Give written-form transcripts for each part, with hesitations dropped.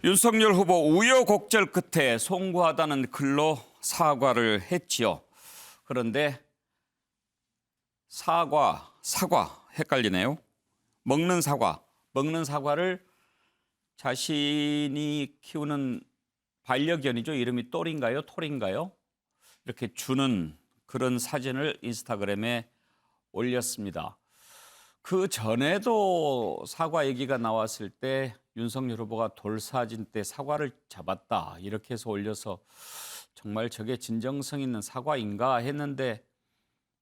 윤석열 후보 우여곡절 끝에 송구하다는 글로 사과를 했지요. 그런데 사과 헷갈리네요. 먹는 사과를 자신이 키우는 반려견이죠. 이름이 똘인가요? 톨인가요? 이렇게 주는 그런 사진을 인스타그램에 올렸습니다. 그 전에도 사과 얘기가 나왔을 때 윤석열 후보가 돌사진 때 사과를 잡았다 이렇게 해서 올려서 정말 저게 진정성 있는 사과인가 했는데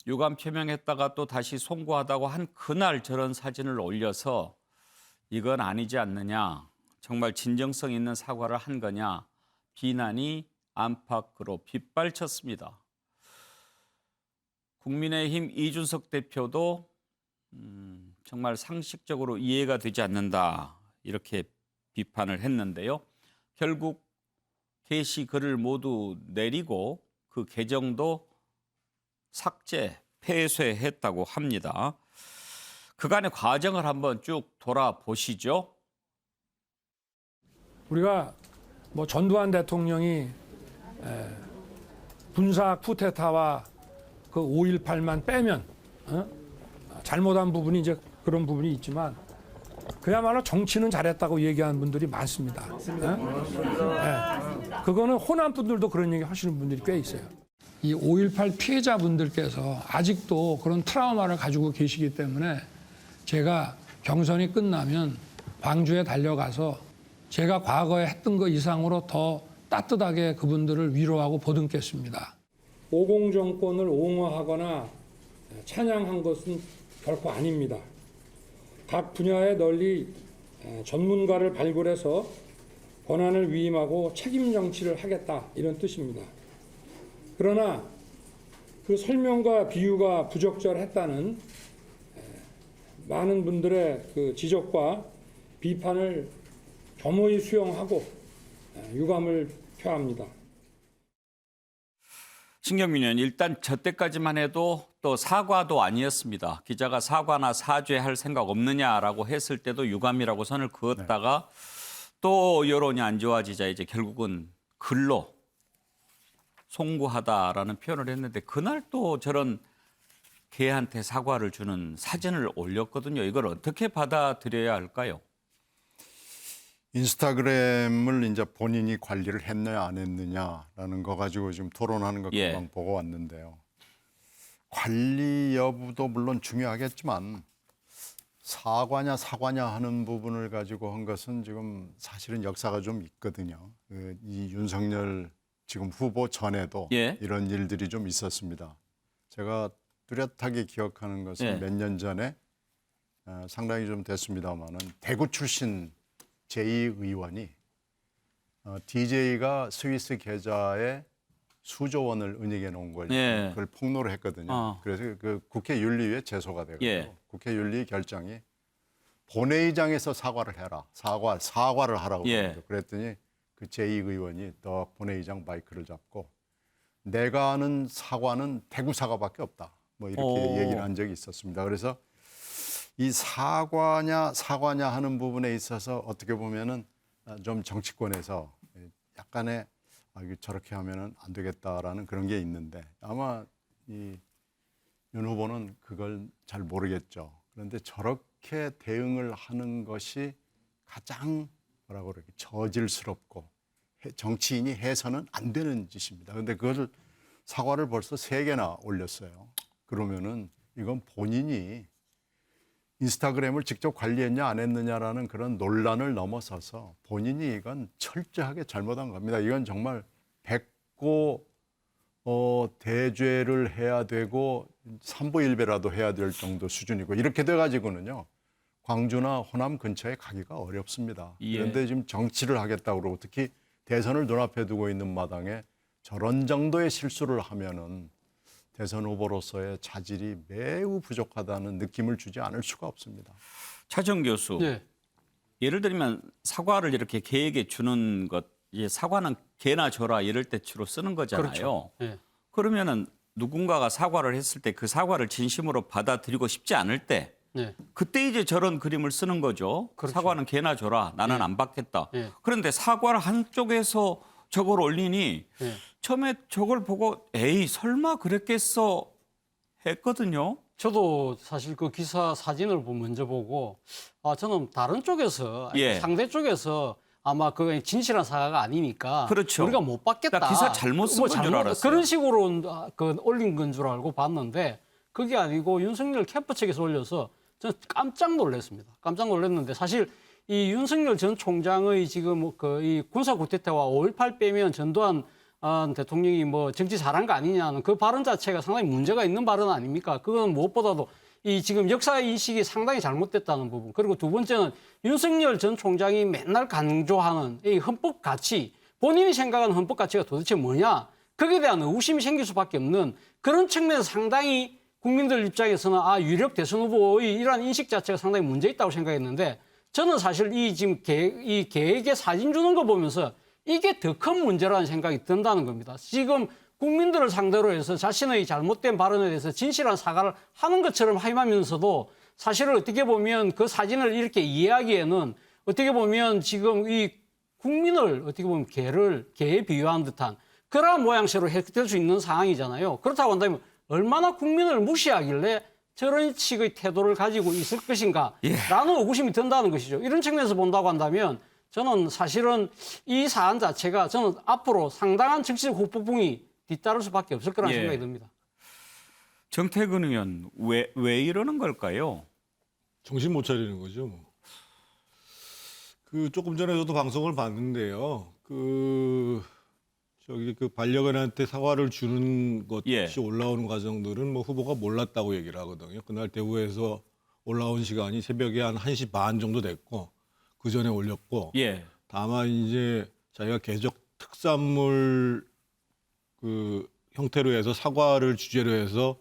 유감 표명했다가 또 다시 송구하다고 한 그날 저런 사진을 올려서 이건 아니지 않느냐, 정말 진정성 있는 사과를 한 거냐 비난이 안팎으로 빗발쳤습니다. 국민의힘 이준석 대표도 정말 상식적으로 이해가 되지 않는다 이렇게 비판을 했는데요. 결국 게시글을 모두 내리고 그 계정도 삭제, 폐쇄했다고 합니다. 그간의 과정을 한번 쭉 돌아보시죠. 우리가 전두환 대통령이 군사 쿠데타와 그 5.18만 빼면 잘못한 부분이 이제 그런 부분이 있지만 그야말로 정치는 잘했다고 얘기하는 분들이 많습니다. 그거는 호남 분들도 그런 얘기 하시는 분들이 꽤 있어요. 이 5.18 피해자분들께서 아직도 그런 트라우마를 가지고 계시기 때문에 제가 경선이 끝나면 광주에 달려가서 제가 과거에 했던 것 이상으로 더 따뜻하게 그분들을 위로하고 보듬겠습니다. 50 정권을 옹호하거나 찬양한 것은 결코 아닙니다. 각 분야에 널리 전문가를 발굴해서 권한을 위임하고 책임 정치를 하겠다 이런 뜻입니다. 그러나 그 설명과 비유가 부적절했다는 많은 분들의 그 지적과 비판을 겸허히 수용하고 유감을 표합니다. 신경민 의원, 일단 저 때까지만 해도 또 사과도 아니었습니다. 기자가 사과나 사죄할 생각 없느냐라고 했을 때도 유감이라고 선을 그었다가 또 여론이 안 좋아지자 이제 결국은 글로 송구하다라는 표현을 했는데 그날 또 저런 개한테 사과를 주는 사진을 올렸거든요. 이걸 어떻게 받아들여야 할까요? 인스타그램을 이제 본인이 관리를 했느냐 안 했느냐라는 거 가지고 지금 토론하는 거 금방 보고 왔는데요. 관리 여부도 물론 중요하겠지만 사과냐 하는 부분을 가지고 한 것은 지금 사실은 역사가 좀 있거든요. 이 윤석열 지금 후보 전에도 이런 일들이 좀 있었습니다. 제가 뚜렷하게 기억하는 것은 몇 년 전에 상당히 좀 됐습니다만은 대구 출신 제2의원이 DJ가 스위스 계좌에 수조 원을 은닉해 놓은 걸 그걸 폭로를 했거든요. 그래서 그 국회 윤리위에 제소가 되고요. 국회 윤리 결정이 본회의장에서 사과를 해라. 사과를 하라고 그랬더니 그 제2의원이 더 본회의장 마이크를 잡고 내가 아는 사과는 대구 사과밖에 없다. 뭐 이렇게 얘기를 한 적이 있었습니다. 그래서 이 사과냐 하는 부분에 있어서 어떻게 보면은 좀 정치권에서 약간의 저렇게 하면은 안 되겠다라는 그런 게 있는데 아마 이 윤 후보는 그걸 잘 모르겠죠. 그런데 저렇게 대응을 하는 것이 가장 뭐라고 그러게 저질스럽고 정치인이 해서는 안 되는 짓입니다. 그런데 그것을 사과를 벌써 3개나 올렸어요. 그러면은 이건 본인이 인스타그램을 직접 관리했냐 안 했느냐라는 그런 논란을 넘어서서 본인이 이건 철저하게 잘못한 겁니다. 이건 정말 백고 대죄를 해야 되고 삼보일배라도 해야 될 정도 수준이고 이렇게 돼가지고는요. 광주나 호남 근처에 가기가 어렵습니다. 그런데 지금 정치를 하겠다고 그러고 특히 대선을 눈앞에 두고 있는 마당에 저런 정도의 실수를 하면은 대선 후보로서의 자질이 매우 부족하다는 느낌을 주지 않을 수가 없습니다. 차정 교수, 예를 들면 사과를 이렇게 개에게 주는 것, 사과는 개나 줘라 이럴 때 주로 쓰는 거잖아요. 그렇죠. 그러면은 누군가가 사과를 했을 때 그 사과를 진심으로 받아들이고 싶지 않을 때 네. 그때 이제 저런 그림을 쓰는 거죠. 그렇죠. 사과는 걔나 줘라. 나는 네. 안 받겠다. 네. 그런데 사과를 한쪽에서 저걸 올리니 네. 처음에 저걸 보고 에이 설마 그랬겠어 했거든요. 저도 사실 그 기사 사진을 먼저 보고 저는 다른 쪽에서 아니, 예. 상대 쪽에서 아마 그 진실한 사과가 아니니까 그렇죠. 우리가 못 받겠다. 그러니까 기사 잘못 쓴 건 줄 알았어요. 그런 식으로 그 올린 건 줄 알고 봤는데 그게 아니고 윤석열 캠프 측에서 올려서 저는 깜짝 놀랐습니다. 깜짝 놀랐는데 사실 이 윤석열 전 총장의 지금 그 이 군사 쿠데타와 5.18 빼면 전두환 대통령이 뭐 정치 잘한 거 아니냐는 그 발언 자체가 상당히 문제가 있는 발언 아닙니까? 그건 무엇보다도 이 지금 역사 인식이 상당히 잘못됐다는 부분. 그리고 두 번째는 윤석열 전 총장이 맨날 강조하는 이 헌법 가치, 본인이 생각하는 헌법 가치가 도대체 뭐냐? 거기에 대한 의구심이 생길 수밖에 없는 그런 측면에서 상당히 국민들 입장에서는 유력 대선 후보의 이러한 인식 자체가 상당히 문제 있다고 생각했는데 저는 사실 이 지금 이 계획에 사진 주는 거 보면서 이게 더 큰 문제라는 생각이 든다는 겁니다. 지금 국민들을 상대로 해서 자신의 잘못된 발언에 대해서 진실한 사과를 하는 것처럼 하면서도 사실은 어떻게 보면 그 사진을 이렇게 이해하기에는 어떻게 보면 지금 이 국민을 어떻게 보면 개에 비유한 듯한 그러한 모양새로 해석될 수 있는 상황이잖아요. 그렇다고 한다면 얼마나 국민을 무시하길래 저런 식의 태도를 가지고 있을 것인가라는 의구심이 든다는 것이죠. 이런 측면에서 본다고 한다면 저는 사실은 이 사안 자체가 저는 앞으로 상당한 정치적 후폭풍이 뒤따를 수밖에 없을 거라는 생각이 듭니다. 정태근 의원 왜 이러는 걸까요? 정신 못 차리는 거죠. 뭐. 그 조금 전에 저도 방송을 봤는데요. 그 반려견한테 사과를 주는 것이 올라오는 과정들은 뭐 후보가 몰랐다고 얘기를 하거든요. 그날 대구에서 올라온 시간이 새벽에 한 1시 반 정도 됐고 그 전에 올렸고 다만 이제 자기가 개적 특산물 그 형태로 해서 사과를 주제로 해서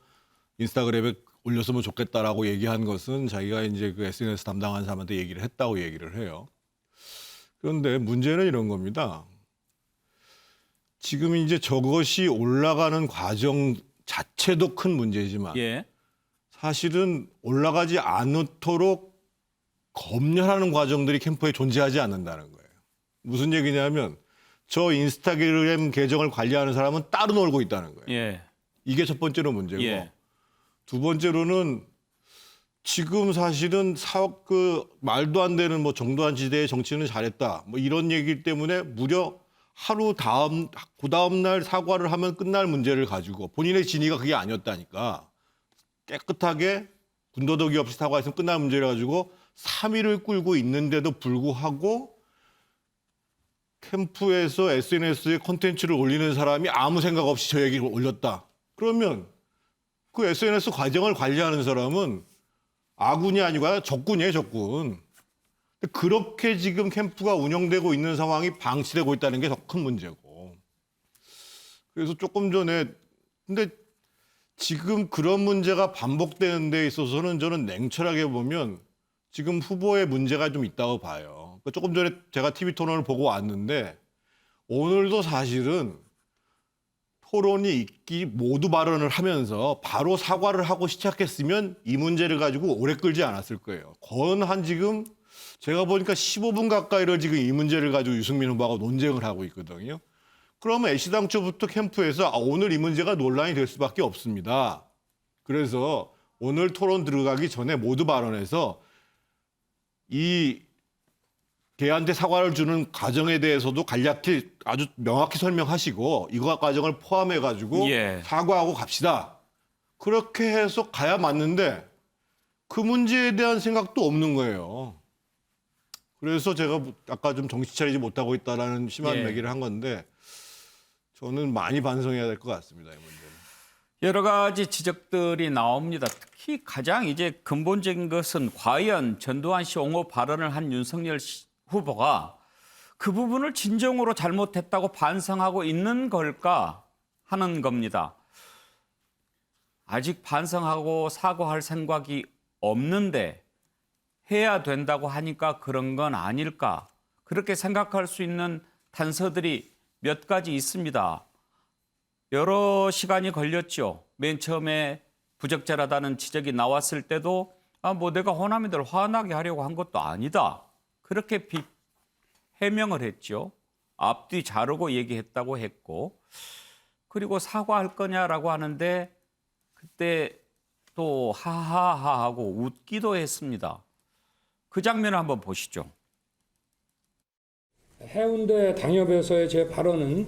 인스타그램에 올렸으면 좋겠다라고 얘기한 것은 자기가 이제 그 SNS 담당하는 사람한테 얘기를 했다고 얘기를 해요. 그런데 문제는 이런 겁니다. 지금 이제 저것이 올라가는 과정 자체도 큰 문제지만 사실은 올라가지 않도록 검열하는 과정들이 캠프에 존재하지 않는다는 거예요. 무슨 얘기냐면 저 인스타그램 계정을 관리하는 사람은 따로 놀고 있다는 거예요. 이게 첫 번째로 문제고 두 번째로는 지금 사실은 그 말도 안 되는 뭐 정도한 지대의 정치는 잘했다 뭐 이런 얘기 때문에 무려 그 다음 날 사과를 하면 끝날 문제를 가지고 본인의 진위가 그게 아니었다니까 깨끗하게 군더더기 없이 사과했으면 끝날 문제를 가지고 3일을 끌고 있는데도 불구하고 캠프에서 SNS에 콘텐츠를 올리는 사람이 아무 생각 없이 저 얘기를 올렸다. 그러면 그 SNS 과정을 관리하는 사람은 아군이 아니고 적군이에요, 적군. 그렇게 지금 캠프가 운영되고 있는 상황이 방치되고 있다는 게 더 큰 문제고. 그래서 조금 전에 근데 지금 그런 문제가 반복되는 데 있어서는 저는 냉철하게 보면 지금 후보의 문제가 좀 있다고 봐요. 조금 전에 제가 TV 토론을 보고 왔는데 오늘도 사실은 토론이 있기 모두 발언을 하면서 바로 사과를 하고 시작했으면 이 문제를 가지고 오래 끌지 않았을 거예요. 거의 한 지금 제가 보니까 15분 가까이를 지금 이 문제를 가지고 유승민 후보하고 논쟁을 하고 있거든요. 그러면 애시당초부터 캠프에서 오늘 이 문제가 논란이 될 수밖에 없습니다. 그래서 오늘 토론 들어가기 전에 모두 발언해서 이 걔한테 사과를 주는 과정에 대해서도 간략히 아주 명확히 설명하시고 이거 과정을 포함해가지고 사과하고 갑시다. 그렇게 해서 가야 맞는데 그 문제에 대한 생각도 없는 거예요. 그래서 제가 아까 좀 정신 차리지 못하고 있다라는 심한 얘기를 한 건데 저는 많이 반성해야 될 것 같습니다. 이 문제는. 여러 가지 지적들이 나옵니다. 특히 가장 이제 근본적인 것은 과연 전두환 씨 옹호 발언을 한 윤석열 후보가 그 부분을 진정으로 잘못했다고 반성하고 있는 걸까 하는 겁니다. 아직 반성하고 사과할 생각이 없는데 해야 된다고 하니까 그런 건 아닐까. 그렇게 생각할 수 있는 단서들이 몇 가지 있습니다. 여러 시간이 걸렸죠. 맨 처음에 부적절하다는 지적이 나왔을 때도 뭐 내가 호남이들 화나게 하려고 한 것도 아니다. 그렇게 해명을 했죠. 앞뒤 자르고 얘기했다고 했고, 그리고 사과할 거냐라고 하는데 그때 또 하하하 하고 웃기도 했습니다. 그 장면을 한번 보시죠. 해운대 당협에서의 제 발언은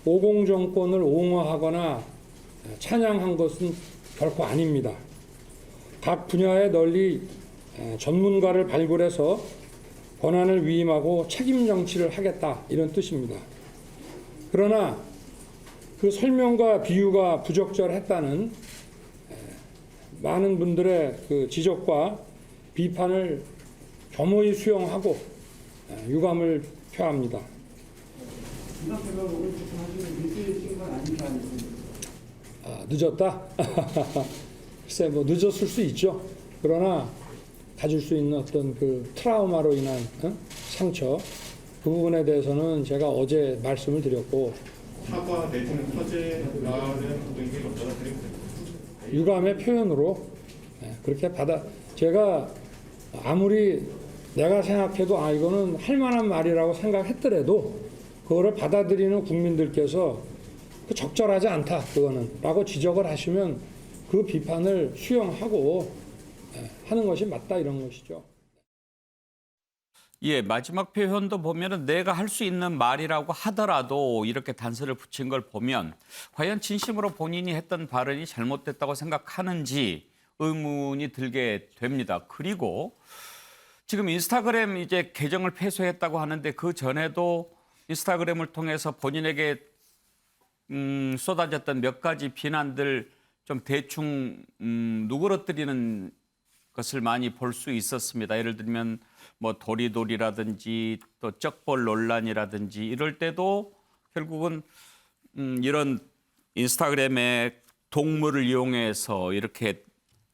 오공정권을 옹호하거나 찬양한 것은 결코 아닙니다. 각 분야에 널리 전문가를 발굴해서 권한을 위임하고 책임 정치를 하겠다 이런 뜻입니다. 그러나 그 설명과 비유가 부적절했다는 많은 분들의 그 지적과 비판을 겸허히 수용하고 유감을 표합니다. 늦었다? 글쎄 뭐 늦었을 수 있죠. 그러나 가질 수 있는 어떤 그 트라우마로 인한 상처 그 부분에 대해서는 제가 어제 말씀을 드렸고 사과 내지는 터제라는 의미를 받아들이면 유감의 표현으로 그렇게 제가 아무리 내가 생각해도 이거는 할 만한 말이라고 생각했더라도 그거를 받아들이는 국민들께서 적절하지 않다 그거는 라고 지적을 하시면 그 비판을 수용하고 하는 것이 맞다 이런 것이죠. 예, 마지막 표현도 보면은 내가 할 수 있는 말이라고 하더라도 이렇게 단서를 붙인 걸 보면 과연 진심으로 본인이 했던 발언이 잘못됐다고 생각하는지 의문이 들게 됩니다. 그리고 지금 인스타그램 이제 계정을 폐쇄했다고 하는데 그 전에도 인스타그램을 통해서 본인에게 쏟아졌던 몇 가지 비난들 좀 대충 누그러뜨리는 것을 많이 볼 수 있었습니다. 예를 들면 뭐 도리도리라든지 또 쩍벌 논란이라든지 이럴 때도 결국은 이런 인스타그램에 동물을 이용해서 이렇게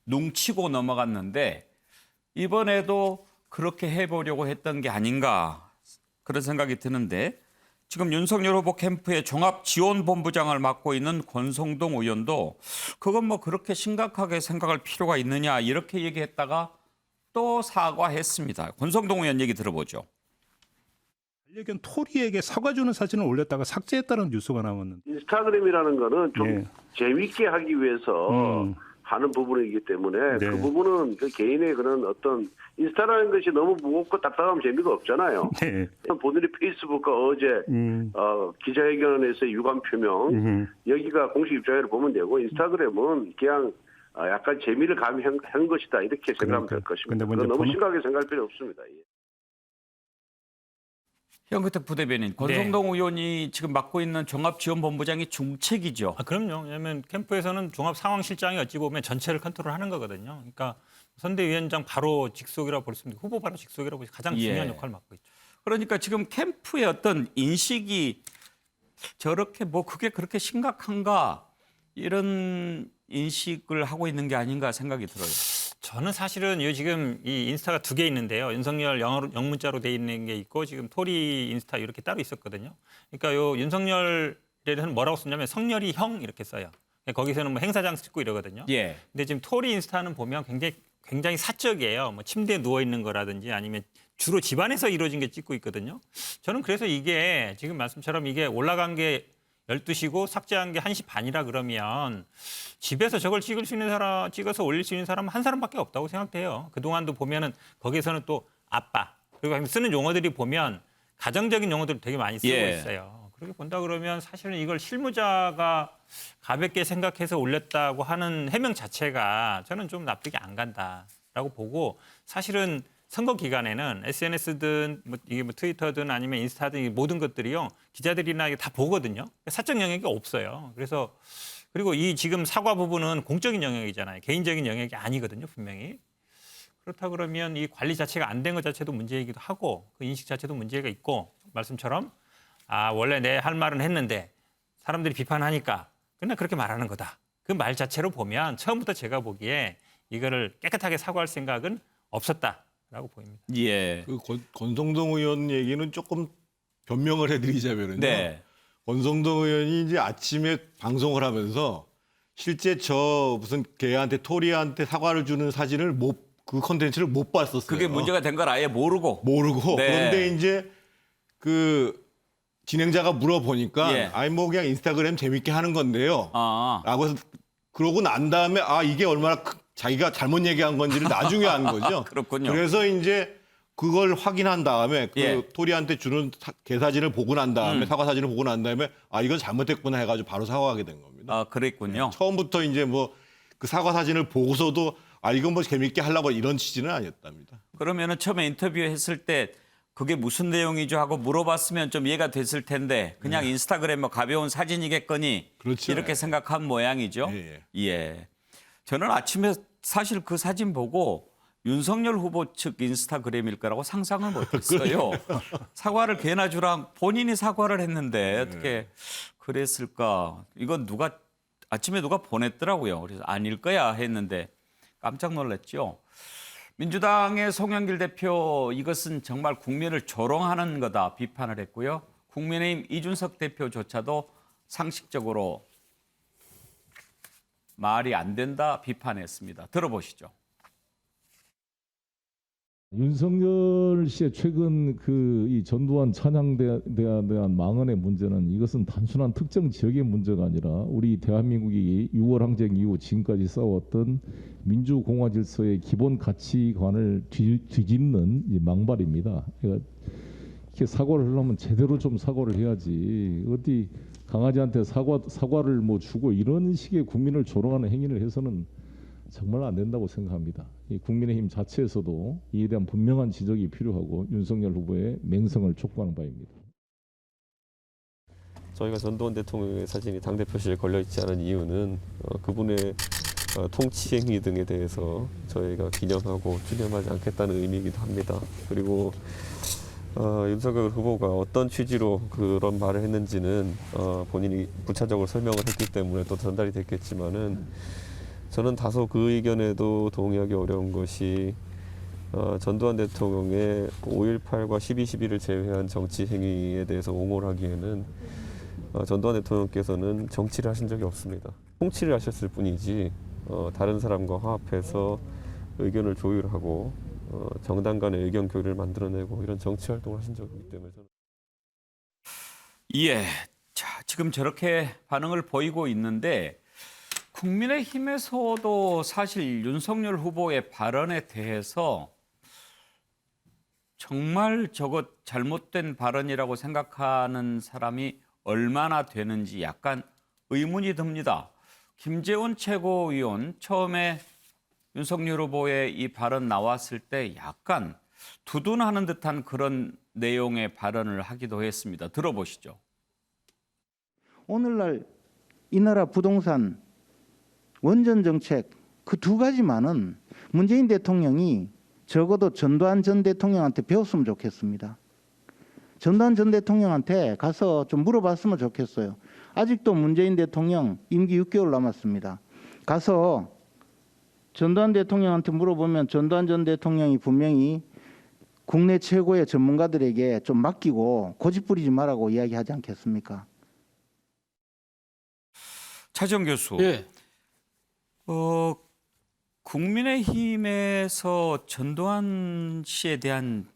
뭉치고 넘어갔는데 이번에도 그렇게 해보려고 했던 게 아닌가 그런 생각이 드는데 지금 윤석열 후보 캠프의 종합지원본부장을 맡고 있는 권성동 의원도 그건 뭐 그렇게 심각하게 생각할 필요가 있느냐 이렇게 얘기했다가 또 사과했습니다. 권성동 의원 얘기 들어보죠. 반려견 토리에게 사과 주는 사진을 올렸다가 삭제했다는 뉴스가 나왔는데. 인스타그램이라는 거는 좀 네. 재밌게 하기 위해서 하는 부분이기 때문에 네. 그 부분은 그 개인의 그런 어떤 인스타라는 것이 너무 무겁고 딱딱하면 재미가 없잖아요. 네. 본인이 페이스북과 어제 기자회견에서 유감 표명 여기가 공식 입장을 보면 되고 인스타그램은 그냥 약간 재미를 가미한 것이다 이렇게 생각하면 될 것입니다. 그건 너무 심각하게 생각할 필요 없습니다. 예. 현근택 부대변인, 권성동 의원이 지금 맡고 있는 종합지원본부장이 중책이죠. 그럼요. 왜냐하면 캠프에서는 종합상황실장이 어찌 보면 전체를 컨트롤하는 거거든요. 그러니까 선대위원장 바로 직속이라고 볼 수 있는데 후보 바로 직속이라고 가장 중요한 역할을 맡고 있죠. 그러니까 지금 캠프의 어떤 인식이 저렇게 뭐 그게 그렇게 심각한가 이런 인식을 하고 있는 게 아닌가 생각이 들어요. 저는 사실은 지금 이 인스타가 2개 있는데요. 윤석열 영문자로 돼 있는 게 있고 지금 토리 인스타 이렇게 따로 있었거든요. 그러니까 요 윤석열에 대해서는 뭐라고 쓰냐면 성렬이 형 이렇게 써요. 거기서는 뭐 행사장 찍고 이러거든요. 예. 근데 지금 토리 인스타는 보면 굉장히 사적이에요. 뭐 침대에 누워 있는 거라든지 아니면 주로 집안에서 이루어진 게 찍고 있거든요. 저는 그래서 이게 지금 말씀처럼 이게 올라간 게 12시고 삭제한 게 1시 반이라 그러면 집에서 저걸 찍을 수 있는 사람, 찍어서 올릴 수 있는 사람은 한 사람밖에 없다고 생각돼요. 그동안도 보면은 거기에서는 또 아빠, 그리고 쓰는 용어들이 보면 가정적인 용어들을 되게 많이 쓰고 있어요. 그렇게 본다 그러면 사실은 이걸 실무자가 가볍게 생각해서 올렸다고 하는 해명 자체가 저는 좀 납득이 안 간다라고 보고 사실은 선거 기간에는 SNS든 이게 뭐 트위터든 아니면 인스타든 이 모든 것들이요 기자들이나 이게 다 보거든요. 사적 영역이 없어요. 그래서 그리고 이 지금 사과 부분은 공적인 영역이잖아요. 개인적인 영역이 아니거든요, 분명히. 그렇다 그러면 이 관리 자체가 안 된 것 자체도 문제이기도 하고 그 인식 자체도 문제가 있고 말씀처럼 원래 내 할 말은 했는데 사람들이 비판하니까 그냥 그렇게 말하는 거다. 그 말 자체로 보면 처음부터 제가 보기에 이거를 깨끗하게 사과할 생각은 없었다라고 보입니다. 예. 그 권성동 의원 얘기는 조금 변명을 해드리자면요. 네. 권성동 의원이 이제 아침에 방송을 하면서 실제 저 무슨 걔한테 토리한테 사과를 주는 사진을 못 그 컨텐츠를 못 봤었어요. 그게 문제가 된 걸 아예 모르고. 모르고. 네. 그런데 이제 그 진행자가 물어보니까 예. 아니 뭐 그냥 인스타그램 재밌게 하는 건데요. 아, 라고 해서 그러고 난 다음에 이게 얼마나 자기가 잘못 얘기한 건지를 나중에 안 거죠. 그렇군요. 그래서 이제 그걸 확인한 다음에 그 예. 토리한테 주는 개사진을 보고 난 다음에 사과 사진을 보고 난 다음에 이건 잘못됐구나 해가지고 바로 사과하게 된 겁니다. 아, 그랬군요. 처음부터 이제 뭐 그 사과 사진을 보고서도 이건 뭐 재밌게 하려고 이런 취지는 아니었답니다. 그러면은 처음에 인터뷰했을 때 그게 무슨 내용이죠 하고 물어봤으면 좀 이해가 됐을 텐데 그냥 인스타그램 뭐 가벼운 사진이겠거니 그렇죠. 이렇게 생각한 모양이죠. 예, 예. 저는 아침에 사실 그 사진 보고 윤석열 후보 측 인스타그램일 거라고 상상을 못했어요. 사과를 개나 주라 본인이 사과를 했는데 어떻게 그랬을까? 이건 아침에 누가 보냈더라고요. 그래서 아닐 거야 했는데 깜짝 놀랐죠. 민주당의 송영길 대표 이것은 정말 국민을 조롱하는 거다 비판을 했고요. 국민의힘 이준석 대표조차도 상식적으로 말이 안 된다 비판했습니다. 들어보시죠. 윤석열 씨의 최근 이 전두환 찬양대에 대한 망언의 문제는 이것은 단순한 특정 지역의 문제가 아니라 우리 대한민국이 6월 항쟁 이후 지금까지 싸웠던 민주공화 질서의 기본 가치관을 뒤집는 망발입니다. 그러니까 이렇게 사과를 하려면 제대로 좀 사과를 해야지. 어디 강아지한테 사과를 뭐 주고 이런 식의 국민을 조롱하는 행위를 해서는 정말 안 된다고 생각합니다. 이 국민의힘 자체에서도 이에 대한 분명한 지적이 필요하고 윤석열 후보의 맹성을 촉구하는 바입니다. 저희가 전두환 대통령의 사진이 당대표실에 걸려있지 않은 이유는 그분의 통치 행위 등에 대해서 저희가 기념하고 추념하지 않겠다는 의미이기도 합니다. 그리고 윤석열 후보가 어떤 취지로 그런 말을 했는지는 본인이 부차적으로 설명을 했기 때문에 또 전달이 됐겠지만은 저는 다소 그 의견에도 동의하기 어려운 것이 전두환 대통령의 5.18과 12.12를 제외한 정치 행위에 대해서 옹호를 하기에는 전두환 대통령께서는 정치를 하신 적이 없습니다. 통치를 하셨을 뿐이지 다른 사람과 화합해서 의견을 조율하고 정당 간의 의견 교류를 만들어내고 이런 정치 활동을 하신 적이 없기 때문에 저는 예. 자, 지금 저렇게 반응을 보이고 있는데 국민의힘에서도 사실 윤석열 후보의 발언에 대해서 정말 저것 잘못된 발언이라고 생각하는 사람이 얼마나 되는지 약간 의문이 듭니다. 김재원 최고위원 처음에 윤석열 후보의 이 발언 나왔을 때 약간 두둔하는 듯한 그런 내용의 발언을 하기도 했습니다. 들어보시죠. 오늘날 이 나라 부동산 원전 정책 그 두 가지만은 문재인 대통령이 적어도 전두환 전 대통령한테 배웠으면 좋겠습니다. 전두환 전 대통령한테 가서 좀 물어봤으면 좋겠어요. 아직도 문재인 대통령 임기 6개월 남았습니다. 가서 전두환 대통령한테 물어보면 전두환 전 대통령이 분명히 국내 최고의 전문가들에게 좀 맡기고 고집 부리지 말라고 이야기하지 않겠습니까? 차지영 교수. 예. 국민의힘에서 전두환 씨에 대한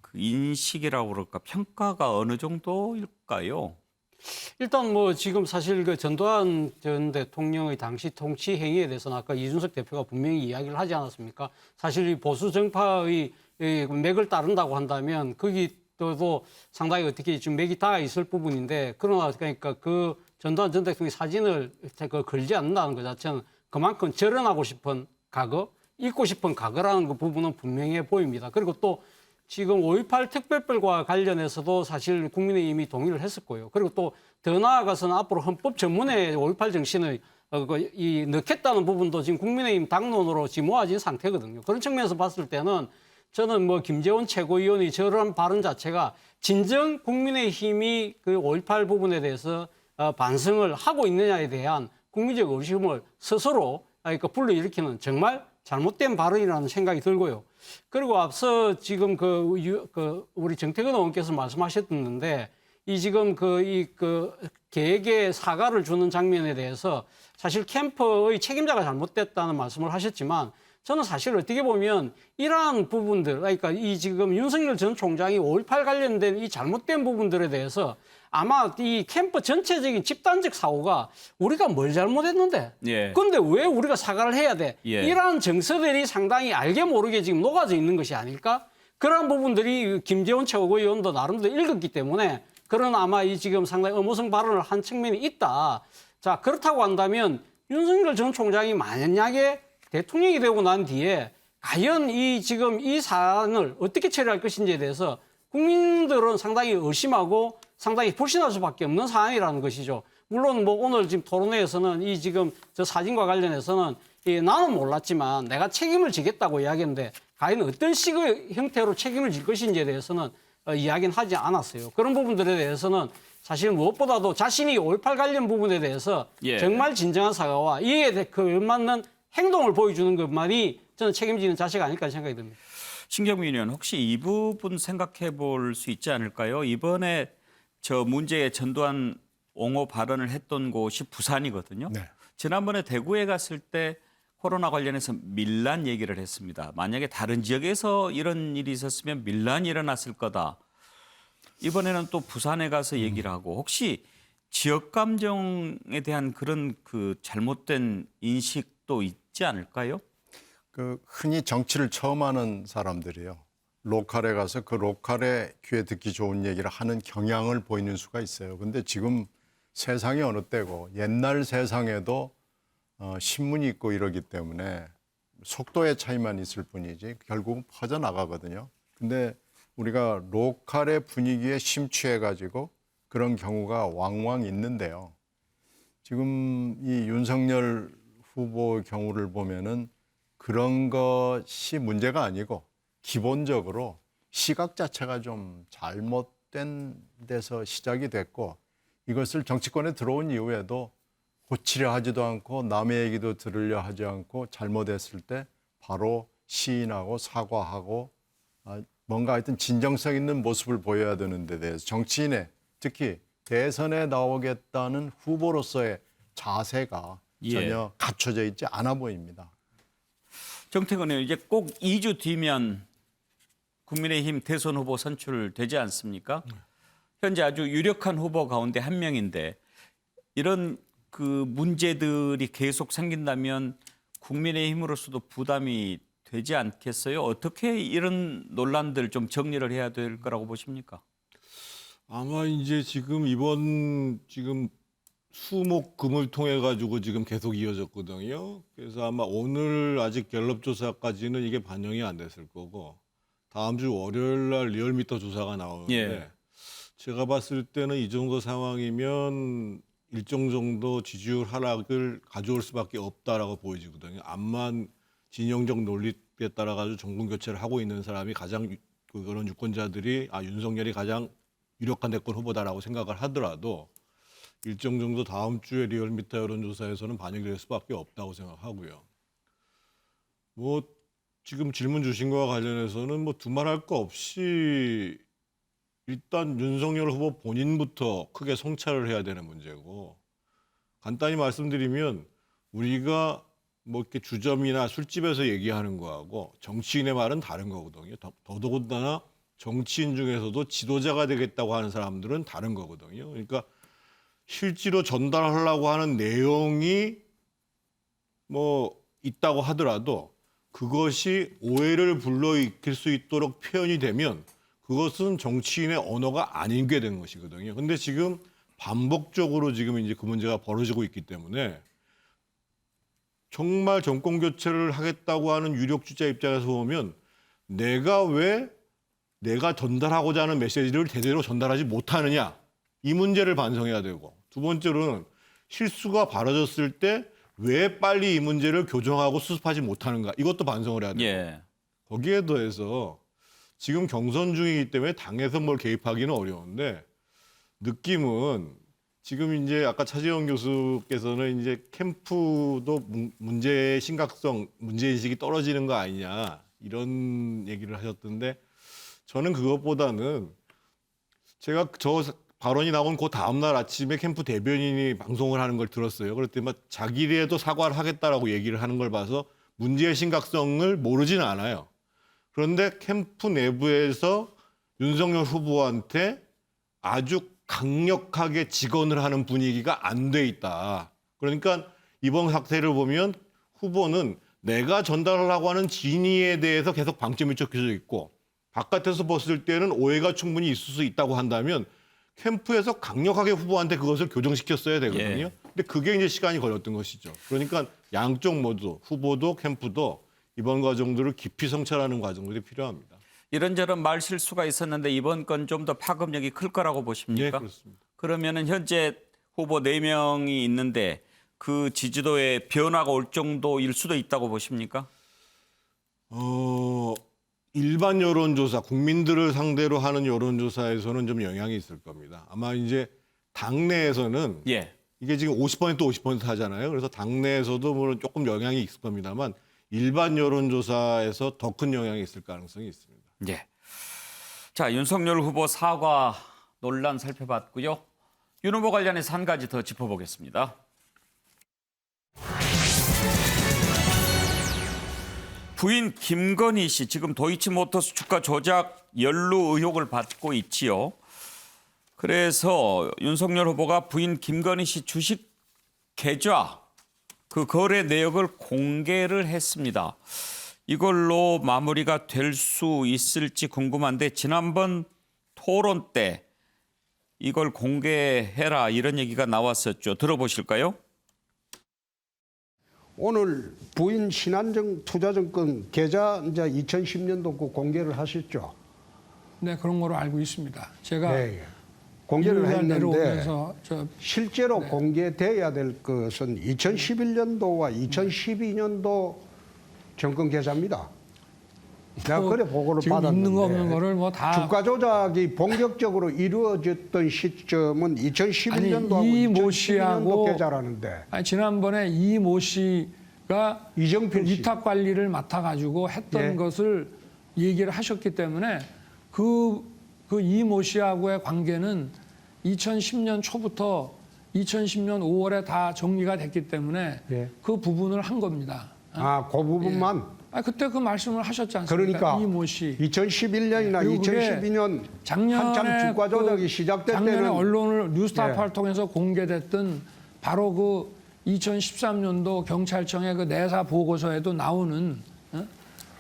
그 인식이라고 그럴까 평가가 어느 정도일까요? 일단 뭐 지금 사실 그 전두환 전 대통령의 당시 통치 행위에 대해서는 아까 이준석 대표가 분명히 이야기를 하지 않았습니까? 사실 이 보수 정파의 맥을 따른다고 한다면 거기도 상당히 어떻게 좀 맥이 닿아 있을 부분인데 그러나 그러니까 그 전두환 전 대통령의 사진을 걸지 않는다는 것 자체는 그만큼 절연하고 싶은 과거, 잊고 싶은 과거라는 그 부분은 분명해 보입니다. 그리고 또 지금 5.18 특별법과 관련해서도 사실 국민의힘이 동의를 했었고요. 그리고 또 더 나아가서는 앞으로 헌법 전문에 5.18 정신을 넣겠다는 부분도 지금 국민의힘 당론으로 지금 모아진 상태거든요. 그런 측면에서 봤을 때는 저는 뭐 김재원 최고위원이 저런 발언 자체가 진정 국민의힘이 그 5.18 부분에 대해서 반성을 하고 있느냐에 대한 국민적 의심을 스스로 불러일으키는 정말 잘못된 발언이라는 생각이 들고요. 그리고 앞서 지금 우리 정태근 의원께서 말씀하셨는데 이 지금 계획에 사과를 주는 장면에 대해서 사실 캠프의 책임자가 잘못됐다는 말씀을 하셨지만 저는 사실 어떻게 보면 이러한 부분들, 그러니까 이 지금 윤석열 전 총장이 5.18 관련된 이 잘못된 부분들에 대해서 아마 이 캠프 전체적인 집단적 사고가 우리가 뭘 잘못했는데, 예. 근데 왜 우리가 사과를 해야 돼? 예. 이러한 정서들이 상당히 알게 모르게 지금 녹아져 있는 것이 아닐까? 그런 부분들이 김재원 최고위원도 나름대로 읽었기 때문에 그런 아마 이 지금 상당히 의무성 발언을 한 측면이 있다. 자, 그렇다고 한다면 윤석열 전 총장이 만약에 대통령이 되고 난 뒤에 과연 이 지금 이 사안을 어떻게 처리할 것인지에 대해서 국민들은 상당히 의심하고 상당히 불신할 수밖에 없는 사안이라는 것이죠. 물론 뭐 오늘 지금 토론회에서는 이 지금 저 사진과 관련해서는 나는 몰랐지만 내가 책임을 지겠다고 이야기했는데 과연 어떤 식의 형태로 책임을 질 것인지에 대해서는 이야기는 하지 않았어요. 그런 부분들에 대해서는 사실 무엇보다도 자신이 5.18 관련 부분에 대해서 예. 정말 진정한 사과와 이에 걸맞는 행동을 보여주는 것만이 저는 책임지는 자세가 아닐까 생각이 듭니다. 신경민 의원, 혹시 이 부분 생각해 볼 수 있지 않을까요? 이번에 저 문제의 전두환 옹호 발언을 했던 곳이 부산이거든요. 네. 지난번에 대구에 갔을 때 코로나 관련해서 밀란 얘기를 했습니다. 만약에 다른 지역에서 이런 일이 있었으면 밀란이 일어났을 거다. 이번에는 또 부산에 가서 얘기를 하고, 혹시 지역 감정에 대한 그런 그 잘못된 인식도 있지 않을까요? 그 흔히 정치를 처음 하는 사람들이요. 로컬에 가서 그 로컬에 귀에 듣기 좋은 얘기를 하는 경향을 보이는 수가 있어요. 근데 지금 세상이 어느 때고 옛날 세상에도 신문이 있고 이러기 때문에 속도의 차이만 있을 뿐이지 결국은 퍼져나가거든요. 근데 우리가 로컬의 분위기에 심취해가지고 그런 경우가 왕왕 있는데요. 지금 이 윤석열 후보 경우를 보면은 그런 것이 문제가 아니고 기본적으로 시각 자체가 좀 잘못된 데서 시작이 됐고 이것을 정치권에 들어온 이후에도 고치려 하지도 않고 남의 얘기도 들으려 하지 않고 잘못했을 때 바로 시인하고 사과하고 뭔가 하여튼 진정성 있는 모습을 보여야 되는 데 대해서 정치인의 특히 대선에 나오겠다는 후보로서의 자세가 전혀 갖춰져 있지 않아 보입니다. 정태근 의원, 이제 꼭 2주 뒤면 국민의힘 대선 후보 선출되지 않습니까? 현재 아주 유력한 후보 가운데 한 명인데 이런 그 문제들이 계속 생긴다면 국민의힘으로서도 부담이 되지 않겠어요? 어떻게 이런 논란들 좀 정리를 해야 될 거라고 보십니까? 아마 이제 지금 이번 수목금을 통해 가지고 지금 계속 이어졌거든요. 그래서 아마 오늘 아직 갤럽 조사까지는 이게 반영이 안 됐을 거고 다음 주 월요일 날 리얼미터 조사가 나오는데 예. 제가 봤을 때는 이 정도 상황이면 일정 정도 지지율 하락을 가져올 수밖에 없다라고 보여지거든요. 암만 진영적 논리에 따라 가지고 정권 교체를 하고 있는 사람이 가장 그런 유권자들이 윤석열이 가장 유력한 대권 후보다라고 생각을 하더라도 일정 정도 다음 주에 리얼미터 여론조사에서는 반영이 될 수밖에 없다고 생각하고요. 뭐 지금 질문 주신 거와 관련해서는 뭐 두말할 거 없이 일단 윤석열 후보 본인부터 크게 성찰을 해야 되는 문제고 간단히 말씀드리면 우리가 뭐 이렇게 주점이나 술집에서 얘기하는 거하고 정치인의 말은 다른 거거든요. 더더군다나 정치인 중에서도 지도자가 되겠다고 하는 사람들은 다른 거거든요. 그러니까 실제로 전달하려고 하는 내용이 뭐 있다고 하더라도 그것이 오해를 불러일으킬 수 있도록 표현이 되면 그것은 정치인의 언어가 아닌 게 된 것이거든요. 근데 지금 반복적으로 지금 이제 그 문제가 벌어지고 있기 때문에 정말 정권 교체를 하겠다고 하는 유력 주자 입장에서 보면 내가 왜 내가 전달하고자 하는 메시지를 제대로 전달하지 못하느냐 이 문제를 반성해야 되고 두 번째로는 실수가 벌어졌을 때 왜 빨리 이 문제를 교정하고 수습하지 못하는가 이것도 반성을 해야 되고 예. 거기에 더해서 지금 경선 중이기 때문에 당에서 뭘 개입하기는 어려운데 느낌은 지금 이제 아까 차지원 교수께서는 이제 캠프도 문제의 심각성, 문제인식이 떨어지는 거 아니냐 이런 얘기를 하셨던데 저는 그것보다는 제가 저 발언이 나온 그 다음날 아침에 캠프 대변인이 방송을 하는 걸 들었어요. 그랬더니 막 자기라도 사과를 하겠다라고 얘기를 하는 걸 봐서 문제의 심각성을 모르지는 않아요. 그런데 캠프 내부에서 윤석열 후보한테 아주 강력하게 직언을 하는 분위기가 안 돼 있다. 그러니까 이번 사태를 보면 후보는 내가 전달하려고 하는 진위에 대해서 계속 방점이 찍혀져 있고 바깥에서 봤을 때는 오해가 충분히 있을 수 있다고 한다면 캠프에서 강력하게 후보한테 그것을 교정시켰어야 되거든요. 예. 근데 그게 이제 시간이 걸렸던 것이죠. 그러니까 양쪽 모두 후보도 캠프도 이번 과정들을 깊이 성찰하는 과정들이 필요합니다. 이런저런 말 실수가 있었는데 이번 건 좀 더 파급력이 클 거라고 보십니까? 네, 그렇습니다. 그러면은 현재 후보 4명이 있는데 그 지지도에 변화가 올 정도일 수도 있다고 보십니까? 일반 여론조사, 국민들을 상대로 하는 여론조사에서는 좀 영향이 있을 겁니다. 아마 이제 당내에서는 예. 이게 지금 50% 하잖아요. 그래서 당내에서도 물론 조금 영향이 있을 겁니다만 일반 여론조사에서 더 큰 영향이 있을 가능성이 있습니다. 예. 자, 윤석열 후보 사과 논란 살펴봤고요. 윤 후보 관련해서 한 가지 더 짚어보겠습니다. 부인 김건희 씨 지금 도이치모터스 주가 조작 연루 의혹을 받고 있지요. 그래서 윤석열 후보가 부인 김건희 씨 주식 계좌 그 거래 내역을 공개를 했습니다. 이걸로 마무리가 될 수 있을지 궁금한데 지난번 토론 때 이걸 공개해라 이런 얘기가 나왔었죠. 들어보실까요? 오늘 부인 신한정 투자증권 계좌 이제 2010년도 그 공개를 하셨죠. 네, 그런 거로 알고 있습니다. 제가 네, 공개를 일요일 날 했는데 내려오면서 실제로 공개돼야 될 것은 2011년도와 2012년도 정권 계좌입니다. 내가 그래 보고를 지금 받았는데 있는 거 없는 거를 뭐 다 주가 조작이 본격적으로 이루어졌던 시점은 2011년도하고 이 모 2012년도 씨하고 계좌라는데 아니, 지난번에 이 모 씨가 이정필 씨. 위탁 관리를 맡아가지고 했던 예. 것을 얘기를 하셨기 때문에 그 이 모 씨하고의 관계는 2010년 초부터 2010년 5월에 다 정리가 됐기 때문에 예. 그 부분을 한 겁니다. 아, 그 부분만. 그때 그 말씀을 하셨지 않습니까? 그러니까 이 모 씨. 2011년이나 그리고 그게 2012년 작년에 한참 주가 조작이 시작될 작년에 때는 언론을 뉴스타파를 예. 통해서 공개됐던 바로 그 2013년도 경찰청의 그 내사 보고서에도 나오는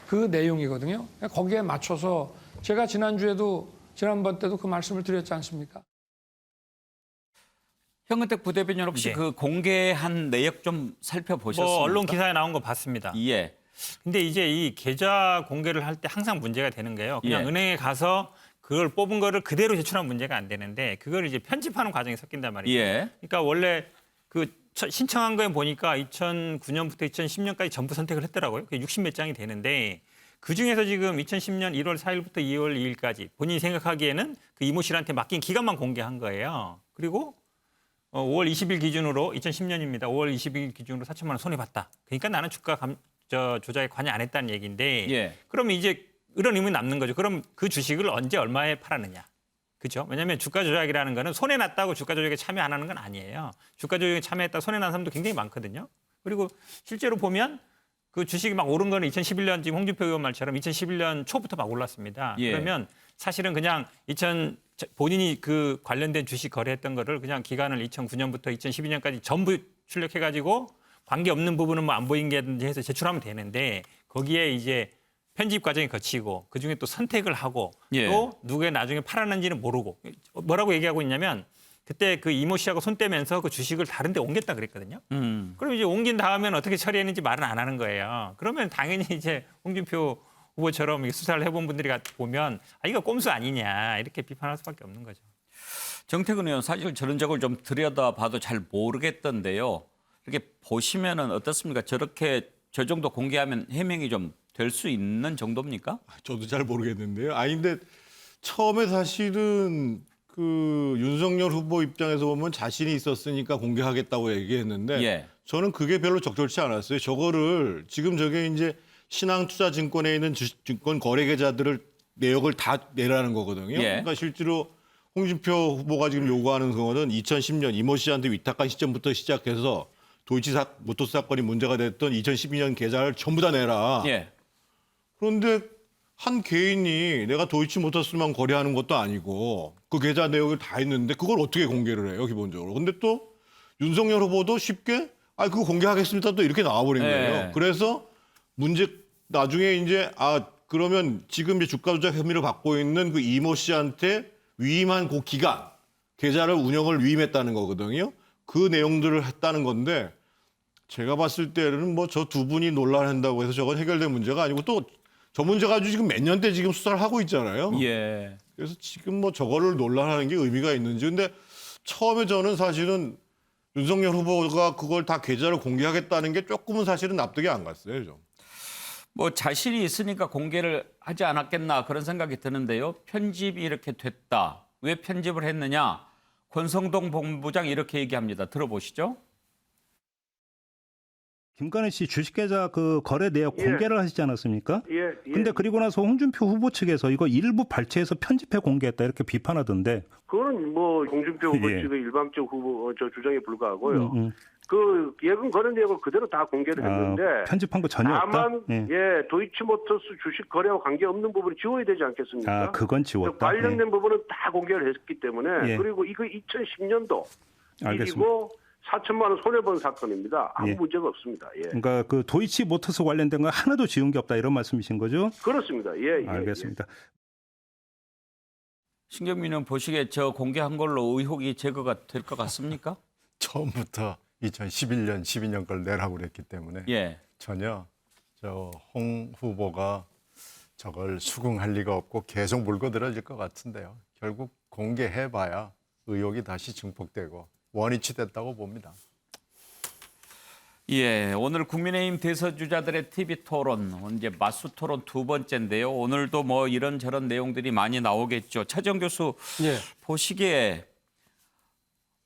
그 내용이거든요. 거기에 맞춰서 제가 지난번 때도 그 말씀을 드렸지 않습니까? 현근택 부대변인 혹시 네. 그 공개한 내역 좀 살펴보셨습니까? 뭐 언론 기사에 나온 거 봤습니다. 예. 근데 이제 이 계좌 공개를 할 때 항상 문제가 되는 거예요. 그냥 예. 은행에 가서 그걸 뽑은 거를 그대로 제출하면 문제가 안 되는데 그걸 이제 편집하는 과정이 섞인단 말이에요. 예. 그러니까 원래 그 신청한 거에 보니까 2009년부터 2010년까지 전부 선택을 했더라고요. 그게 60몇 장이 되는데 그중에서 지금 2010년 1월 4일부터 2월 2일까지 본인이 생각하기에는 그 이모 씨한테 맡긴 기간만 공개한 거예요. 그리고 5월 20일 기준으로 2010년입니다. 5월 20일 기준으로 4천만 원 손해봤다. 그러니까 나는 주가 조작에 관여 안 했다는 얘기인데 예. 그러면 이제 이런 의문이 남는 거죠. 그럼 그 주식을 언제 얼마에 팔았느냐. 그렇죠? 왜냐하면 주가 조작이라는 거는 손해났다고 주가 조작에 참여 안 하는 건 아니에요. 주가 조작에 참여했다 손해난 사람도 굉장히 많거든요. 그리고 실제로 보면 그 주식이 막 오른 거는 2011년 지금 홍준표 의원 말처럼 2011년 초부터 막 올랐습니다. 예. 그러면 사실은 그냥 본인이 그 관련된 주식 거래했던 거를 그냥 기간을 2009년부터 2012년까지 전부 출력해가지고 관계없는 부분은 뭐 안 보인 게 해서 제출하면 되는데 거기에 이제 편집 과정이 거치고 그중에 또 선택을 하고 예. 또 누구에 나중에 팔았는지는 모르고 뭐라고 얘기하고 있냐면 그때 그 이모 씨하고 손 떼면서 그 주식을 다른 데 옮겼다 그랬거든요. 그럼 이제 옮긴 다음에는 어떻게 처리했는지 말은 안 하는 거예요. 그러면 당연히 이제 홍준표 후보처럼 수사를 해본 분들이 보면 이거 꼼수 아니냐 이렇게 비판할 수밖에 없는 거죠. 정태근 의원 사실 저런 적을 좀 들여다봐도 잘 모르겠던데요. 이렇게 보시면은 어떻습니까? 저렇게 저 정도 공개하면 해명이 좀 될 수 있는 정도입니까? 저도 잘 모르겠는데요. 근데 처음에 사실은 그 윤석열 후보 입장에서 보면 자신이 있었으니까 공개하겠다고 얘기했는데 예. 저는 그게 별로 적절치 않았어요. 저거를 지금 저게 이제 신한투자증권에 있는 주식증권 거래 계좌들을 내역을 다 내라는 거거든요. 예. 그러니까 실제로 홍준표 후보가 지금 요구하는 거는 2010년 이모 씨한테 위탁한 시점부터 시작해서 도이치모터스 사건이 문제가 됐던 2012년 계좌를 전부 다 내라. 예. 그런데 한 개인이 내가 도이치모터스만 거래하는 것도 아니고 그 계좌 내역을 다 있는데 그걸 어떻게 공개를 해요, 기본적으로. 근데 또 윤석열 후보도 쉽게 그거 공개하겠습니다 또 이렇게 나와버린 거예요. 네. 그래서 나중에 이제 그러면 지금 이제 주가 조작 혐의를 받고 있는 그 이모 씨한테 위임한 그 기간 계좌를 운영을 위임했다는 거거든요. 그 내용들을 했다는 건데 제가 봤을 때는 뭐 저 두 분이 논란한다고 해서 저건 해결된 문제가 아니고 또 저 문제 가지고 지금 몇 년째 지금 수사를 하고 있잖아요. 예. 그래서 지금 뭐 저거를 논란하는 게 의미가 있는지. 근데 처음에 저는 사실은 윤석열 후보가 그걸 다 계좌를 공개하겠다는 게 조금은 사실은 납득이 안 갔어요. 좀. 뭐 자신이 있으니까 공개를 하지 않았겠나 그런 생각이 드는데요. 편집이 이렇게 됐다. 왜 편집을 했느냐? 권성동 본부장 이렇게 얘기합니다. 들어보시죠. 김건희 씨 주식계좌 그 거래 내역 공개를 하시지 않았습니까? 예. 근데 그리고 나서 홍준표 후보 측에서 이거 일부 발췌해서 편집해 공개했다 이렇게 비판하던데. 그거는 뭐 홍준표 후보 예. 측의 일방적 후보 주장에 불과하고요. 그 예금 거래 내역을 그대로 다 공개를 했는데 편집한 거 전혀 없다. 다만 도이치모터스 주식 거래와 관계 없는 부분을 지워야 되지 않겠습니까? 그건 지웠다. 관련된 부분은 다 공개를 했기 때문에 그리고 이거 2010년도 일이고 4천만 원 손해본 사건입니다. 아무 문제가 없습니다. 예. 그러니까 그 도이치모터스 관련된 거 하나도 지운 게 없다 이런 말씀이신 거죠? 그렇습니다. 예. 알겠습니다. 신경민은 보시기에 저 공개한 걸로 의혹이 제거가 될 것 같습니까? 처음부터 2011년, 12년 걸 내라고 그랬기 때문에 전혀 홍 후보가 저걸 수긍할 리가 없고 계속 물고들어질 것 같은데요. 결국 공개해봐야 의혹이 다시 증폭되고 원위치 됐다고 봅니다. 예, 오늘 국민의힘 대서주자들의 TV 토론, 이제 맞수 토론 두 번째인데요. 오늘도 뭐 이런저런 내용들이 많이 나오겠죠. 차정 교수 보시기에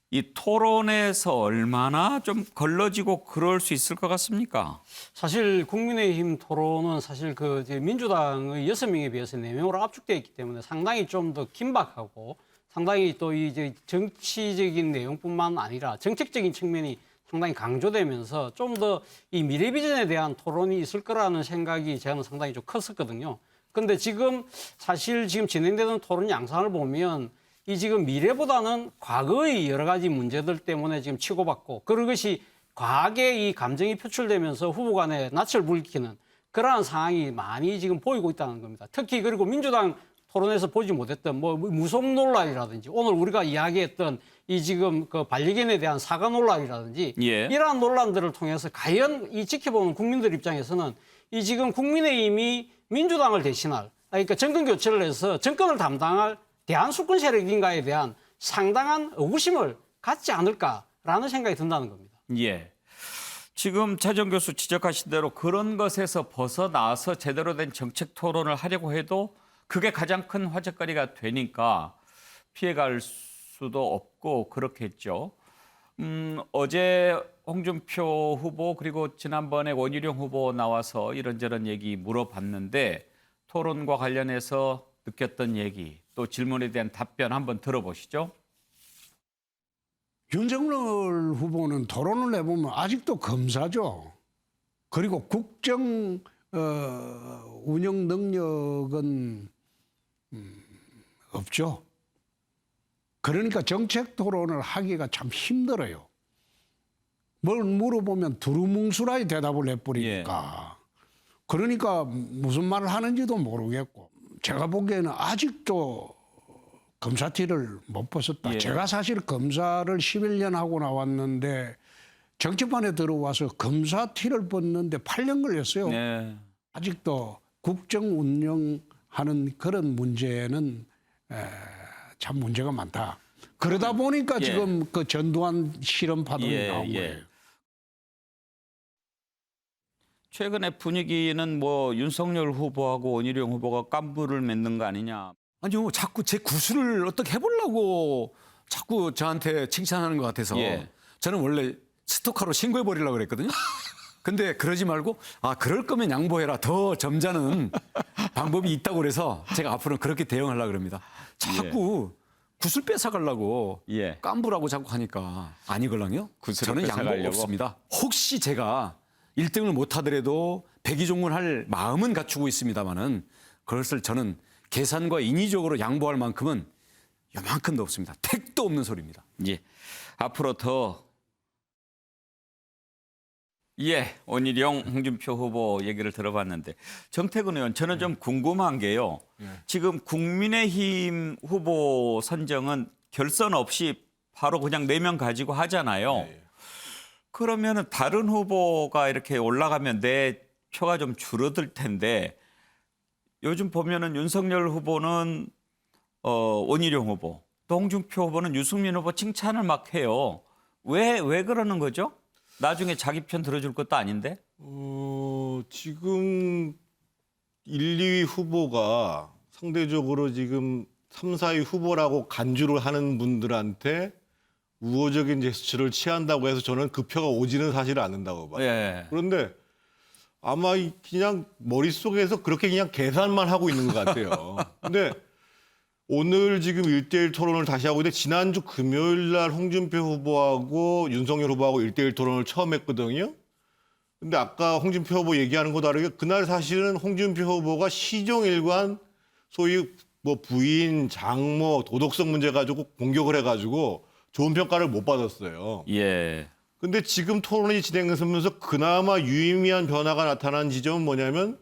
이 토론에서 얼마나 좀 걸러지고 그럴 수 있을 것 같습니까? 사실 국민의힘 토론은 사실 그 민주당의 6명에 비해서 4명으로 압축되어 있기 때문에 상당히 좀 더 긴박하고 상당히 또 이제 정치적인 내용뿐만 아니라 정책적인 측면이 상당히 강조되면서 좀 더 이 미래 비전에 대한 토론이 있을 거라는 생각이 저는 상당히 좀 컸었거든요. 근데 지금 사실 지금 진행되는 토론 양상을 보면 이 지금 미래보다는 과거의 여러 가지 문제들 때문에 지금 치고받고 그것이 과하게 이 감정이 표출되면서 후보 간에 낯을 불키는 그러한 상황이 많이 지금 보이고 있다는 겁니다. 특히 그리고 민주당 토론에서 보지 못했던 뭐 무속 논란이라든지 오늘 우리가 이야기했던 이 지금 그 반려견에 대한 사과 논란이라든지 이러한 논란들을 통해서 과연 이 지켜보는 국민들 입장에서는 이 지금 국민의힘이 민주당을 대신할 그러니까 정권 교체를 해서 정권을 담당할 대한수권 세력인가에 대한 상당한 의구심을 갖지 않을까라는 생각이 든다는 겁니다. 예. 지금 차정 교수 지적하신 대로 그런 것에서 벗어나서 제대로 된 정책 토론을 하려고 해도 그게 가장 큰 화제거리가 되니까 피해갈 수도 없고 그렇겠죠. 어제 홍준표 후보 그리고 지난번에 원희룡 후보 나와서 이런저런 얘기 물어봤는데 토론과 관련해서 느꼈던 얘기 또 질문에 대한 답변 한번 들어보시죠. 윤석열 후보는 토론을 해보면 아직도 검사죠. 그리고 국정 운영 능력은 없죠. 그러니까 정책 토론을 하기가 참 힘들어요. 뭘 물어보면 두루뭉술하게 대답을 해버리니까. 그러니까 무슨 말을 하는지도 모르겠고. 제가 보기에는 아직도 검사 티를 못 벗었다. 제가 사실 검사를 11년 하고 나왔는데 정치판에 들어와서 검사 티를 벗는데 8년 걸렸어요. 아직도 국정 운영하는 그런 문제는 참 문제가 많다. 그러다 보니까 지금 그 전두환 실험 파동이 나온 거예요. 최근에 분위기는 뭐 윤석열 후보하고 원희룡 후보가 깐부를 맺는 거 아니냐. 아니요, 자꾸 제 구술을 어떻게 해보려고 자꾸 저한테 칭찬하는 것 같아서 저는 원래 스토커로 신고해버리려고 그랬거든요. 근데 그러지 말고 그럴 거면 양보해라. 더 점잖은 방법이 있다고 그래서 제가 앞으로는 그렇게 대응하려고 합니다. 자꾸 구슬 뺏어가려고 예. 깐부라고 자꾸 하니까 아니걸랑요? 구슬을 저는 양보 뺏어가려고? 없습니다. 혹시 제가 1등을 못하더라도 백의종군할 마음은 갖추고 있습니다만은 그것을 저는 계산과 인위적으로 양보할 만큼은 요만큼도 없습니다. 택도 없는 소리입니다. 예. 앞으로 더 원희룡 홍준표 후보 얘기를 들어봤는데 정태근 의원 저는 좀 궁금한 게요. 지금 국민의힘 후보 선정은 결선 없이 바로 그냥 4명 가지고 하잖아요. 그러면은 다른 후보가 이렇게 올라가면 내 표가 좀 줄어들 텐데 요즘 보면은 윤석열 후보는 원희룡 후보, 또 홍준표 후보는 유승민 후보 칭찬을 막 해요. 왜 그러는 거죠? 나중에 자기 편 들어줄 것도 아닌데? 지금 1, 2위 후보가 상대적으로 지금 3, 4위 후보라고 간주를 하는 분들한테 우호적인 제스처를 취한다고 해서 저는 그 표가 오지는 사실 않는다고 봐요. 예. 그런데 아마 그냥 머릿속에서 그렇게 그냥 계산만 하고 있는 것 같아요. 근데 오늘 지금 1대1 토론을 다시 하고 있는데 지난주 금요일 날 홍준표 후보하고 윤석열 후보하고 1대1 토론을 처음 했거든요. 근데 아까 홍준표 후보 얘기하는 거 다르게 그날 사실은 홍준표 후보가 시종일관 소위 뭐 부인, 장모, 도덕성 문제 가지고 공격을 해가지고 좋은 평가를 못 받았어요. 예. 근데 지금 토론이 진행되면서 그나마 유의미한 변화가 나타난 지점은 뭐냐면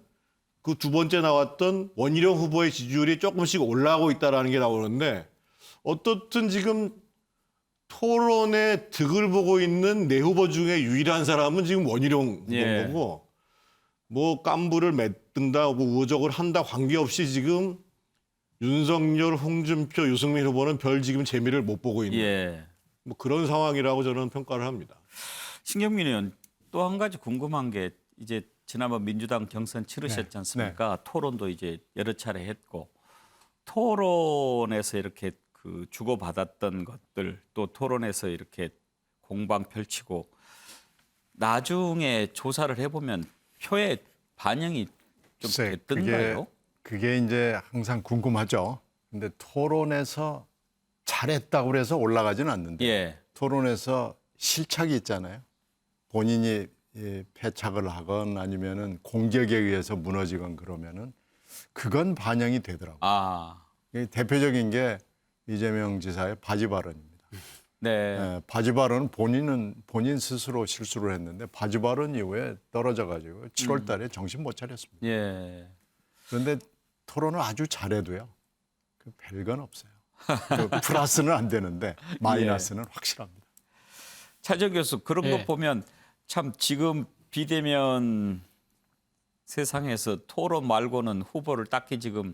그 두 번째 나왔던 원희룡 후보의 지지율이 조금씩 올라가고 있다는 게 나오는데 어떻든 지금 토론의 득을 보고 있는 네 후보 중에 유일한 사람은 지금 원희룡 후보인 거고 뭐 깐부를 맺든다, 뭐 우호적으로 한다 관계없이 지금 윤석열, 홍준표, 유승민 후보는 별 지금 재미를 못 보고 있는 뭐 그런 상황이라고 저는 평가를 합니다. 신경민 의원 또 한 가지 궁금한 게 이제 지난번 민주당 경선 치르셨지 않습니까? 토론도 이제 여러 차례 했고 토론에서 이렇게 그 주고받았던 것들 또 토론에서 이렇게 공방 펼치고 나중에 조사를 해보면 표의 반영이 좀 됐던가요? 그게 이제 항상 궁금하죠. 근데 토론에서 잘했다고 그래서 올라가지는 않는데 토론에서 실착이 있잖아요. 본인이 패착을 하건 아니면은 공격에 의해서 무너지건 그러면은 그건 반영이 되더라고요. 대표적인 게 이재명 지사의 바지 발언입니다. 바지 발언은 본인 스스로 실수를 했는데 바지 발언 이후에 떨어져가지고 7월 달에 정신 못 차렸습니다. 그런데 토론을 아주 잘해도요. 그 별건 없어요. 그 플러스는 안 되는데 마이너스는 확실합니다. 차정 교수 그런 거 보면 참 지금 비대면 세상에서 토론 말고는 후보를 딱히 지금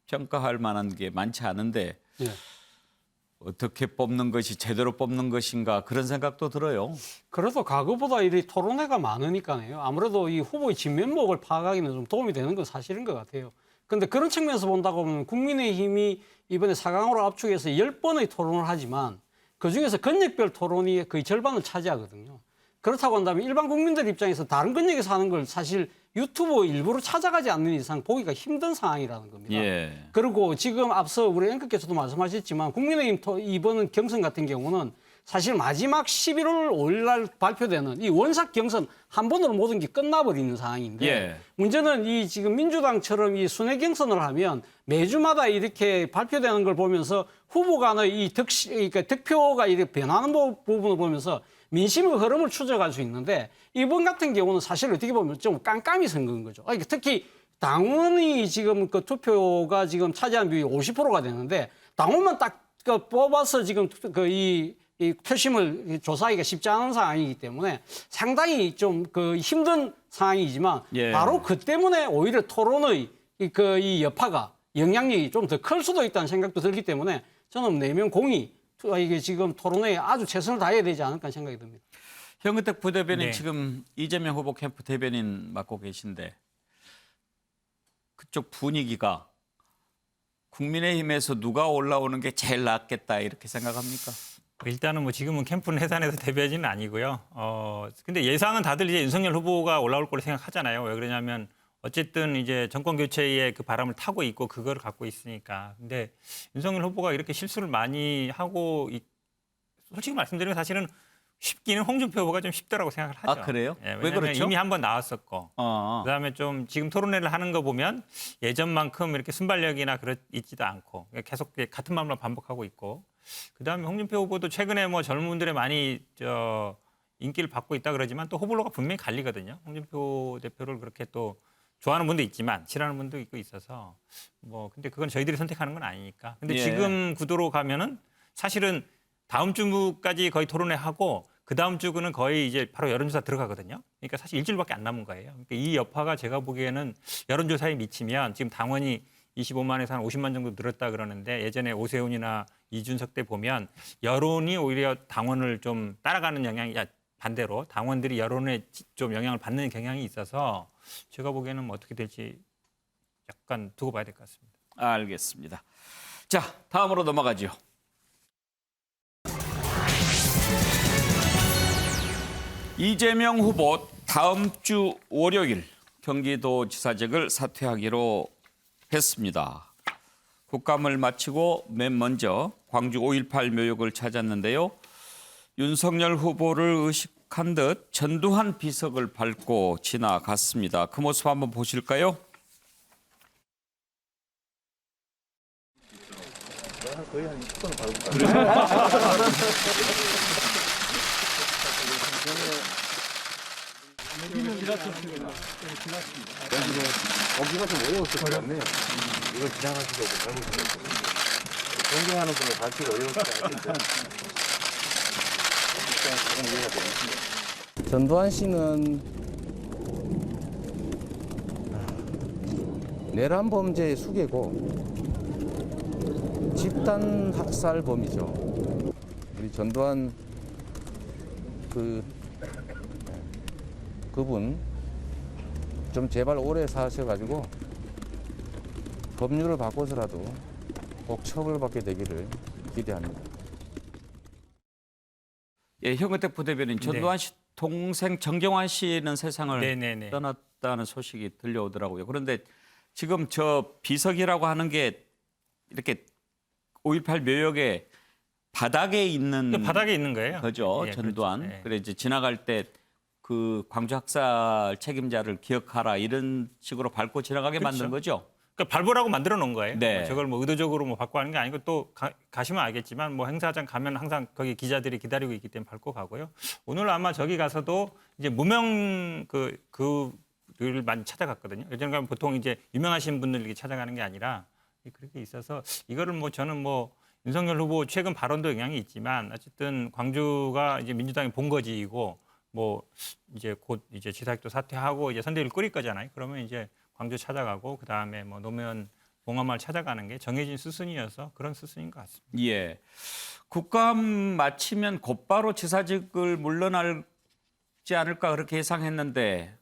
평가할 만한 게 많지 않은데 어떻게 뽑는 것이 제대로 뽑는 것인가 그런 생각도 들어요. 그래도 과거보다 이 토론회가 많으니까요. 아무래도 이 후보의 진면목을 파악하기는 좀 도움이 되는 건 사실인 것 같아요. 그런데 그런 측면에서 본다고 하면 국민의힘이 이번에 4강으로 압축해서 10번의 토론을 하지만 그중에서 권역별 토론이 거의 절반을 차지하거든요. 그렇다고 한다면 일반 국민들 입장에서 다른 권역에서 하는 걸 사실 유튜브 일부러 찾아가지 않는 이상 보기가 힘든 상황이라는 겁니다. 그리고 지금 앞서 우리 앵커께서도 말씀하셨지만 국민의힘 이번 경선 같은 경우는 사실 마지막 11월 5일 날 발표되는 이 원삭 경선 한 번으로 모든 게 끝나버리는 상황인데 문제는 이 지금 민주당처럼 이 순회 경선을 하면 매주마다 이렇게 발표되는 걸 보면서 후보 간의 이 그러니까 득표가 이렇게 변하는 부분을 보면서 민심의 흐름을 추적할 수 있는데 이번 같은 경우는 사실 어떻게 보면 좀 깜깜이 선거인 거죠. 특히 당원이 지금 그 투표가 지금 차지하는 비율이 50%가 되는데 당원만 딱 뽑아서 지금 이 표심을 조사하기가 쉽지 않은 상황이기 때문에 상당히 좀 그 힘든 상황이지만 바로 그 때문에 오히려 토론의 이 여파가 영향력이 좀 더 클 수도 있다는 생각도 들기 때문에 저는 4명 공이 이게 지금 토론회에 아주 최선을 다해야 되지 않을까 생각이 듭니다. 현근택 부대변인 지금 이재명 후보 캠프 대변인 맡고 계신데 그쪽 분위기가 국민의힘에서 누가 올라오는 게 제일 낫겠다 이렇게 생각합니까? 일단은 뭐 지금은 캠프는 해산해서 대변인은 아니고요. 근데 예상은 다들 이제 윤석열 후보가 올라올 거로 생각하잖아요. 왜 그러냐면 어쨌든 이제 정권 교체의 그 바람을 타고 있고 그걸 갖고 있으니까. 근데 윤석열 후보가 이렇게 실수를 많이 하고 솔직히 말씀드리면 사실은 쉽기는 홍준표 후보가 좀 쉽더라고 생각을 하죠. 아, 그래요? 예, 왜 그렇죠? 이미 한번 나왔었고. 그다음에 좀 지금 토론회를 하는 거 보면 예전만큼 이렇게 순발력이나 있지도 않고 계속 같은 말만 반복하고 있고. 그다음에 홍준표 후보도 최근에 뭐 젊은 분들의 많이 인기를 받고 있다 그러지만 또 호불호가 분명히 갈리거든요. 홍준표 대표를 그렇게 또 좋아하는 분도 있지만 싫어하는 분도 있고 있어서 뭐 근데 그건 저희들이 선택하는 건 아니니까. 근데 예. 지금 구도로 가면은 사실은 다음 주까지 거의 토론회 하고 그 다음 주는 거의 이제 바로 여론조사 들어가거든요. 그러니까 사실 일주일밖에 안 남은 거예요. 그러니까 이 여파가 제가 보기에는 여론조사에 미치면 지금 당원이 25만에서 한 50만 정도 늘었다 그러는데 예전에 오세훈이나 이준석 때 보면 여론이 오히려 당원을 좀 따라가는 영향이 반대로 당원들이 여론에 좀 영향을 받는 경향이 있어서 제가 보기에는 뭐 어떻게 될지 약간 두고 봐야 될 것 같습니다. 알겠습니다. 자, 다음으로 넘어가죠. 이재명 후보 다음 주 월요일 경기도지사직을 사퇴하기로 했습니다. 국감을 마치고 맨 먼저 광주 5.18 묘역을 찾았는데요. 윤석열 후보를 의식한 듯 전두환 비석을 밟고 지나갔습니다. 그 모습 한번 보실까요? 오기가 좀 어려웠을 것 같네요. 이걸 지나가시고 잘못하셨어요. 존경하는 분을 밟기가 어려웠지 않겠어요? 조금 이해가 됩니다. 전두환 씨는 내란 범죄의 수괴고 집단 학살범이죠. 우리 전두환 그분 좀 제발 오래 사셔가지고 법률을 바꿔서라도 꼭 처벌받게 되기를 기대합니다. 예, 현근택 부대변인 전두환 씨 동생 정경환 씨는 세상을 떠났다는 소식이 들려오더라고요. 그런데 지금 저 비석이라고 하는 게 이렇게 5.18 묘역의 바닥에 있는 거예요. 거죠. 예, 전두환. 그렇죠. 예. 그래 이제 지나갈 때 그 광주 학살 책임자를 기억하라 이런 식으로 밟고 지나가게 그렇죠. 만든 거죠. 그러니까 밟으라고 만들어 놓은 거예요. 네. 저걸 뭐 의도적으로 뭐 밟고 하는 게 아니고 또 가시면 알겠지만 뭐 행사장 가면 항상 거기 기자들이 기다리고 있기 때문에 밟고 가고요. 오늘 아마 저기 가서도 이제 무명 그를 많이 찾아갔거든요. 예전에 가면 보통 이제 유명하신 분들 이렇게 찾아가는 게 아니라 그렇게 있어서 이거를 뭐 저는 뭐 윤석열 후보 최근 발언도 영향이 있지만 어쨌든 광주가 이제 민주당의 본거지이고 뭐 이제 곧 이제 지사직도 사퇴하고 이제 선대위를 꾸릴 거잖아요. 그러면 이제 광주 찾아가고 그다음에 뭐 노무현 봉화마을 찾아가는 게 정해진 수순이어서 그런 수순인 것 같습니다. 예. 국감 마치면 곧바로 지사직을 물러날지 않을까 그렇게 예상했는데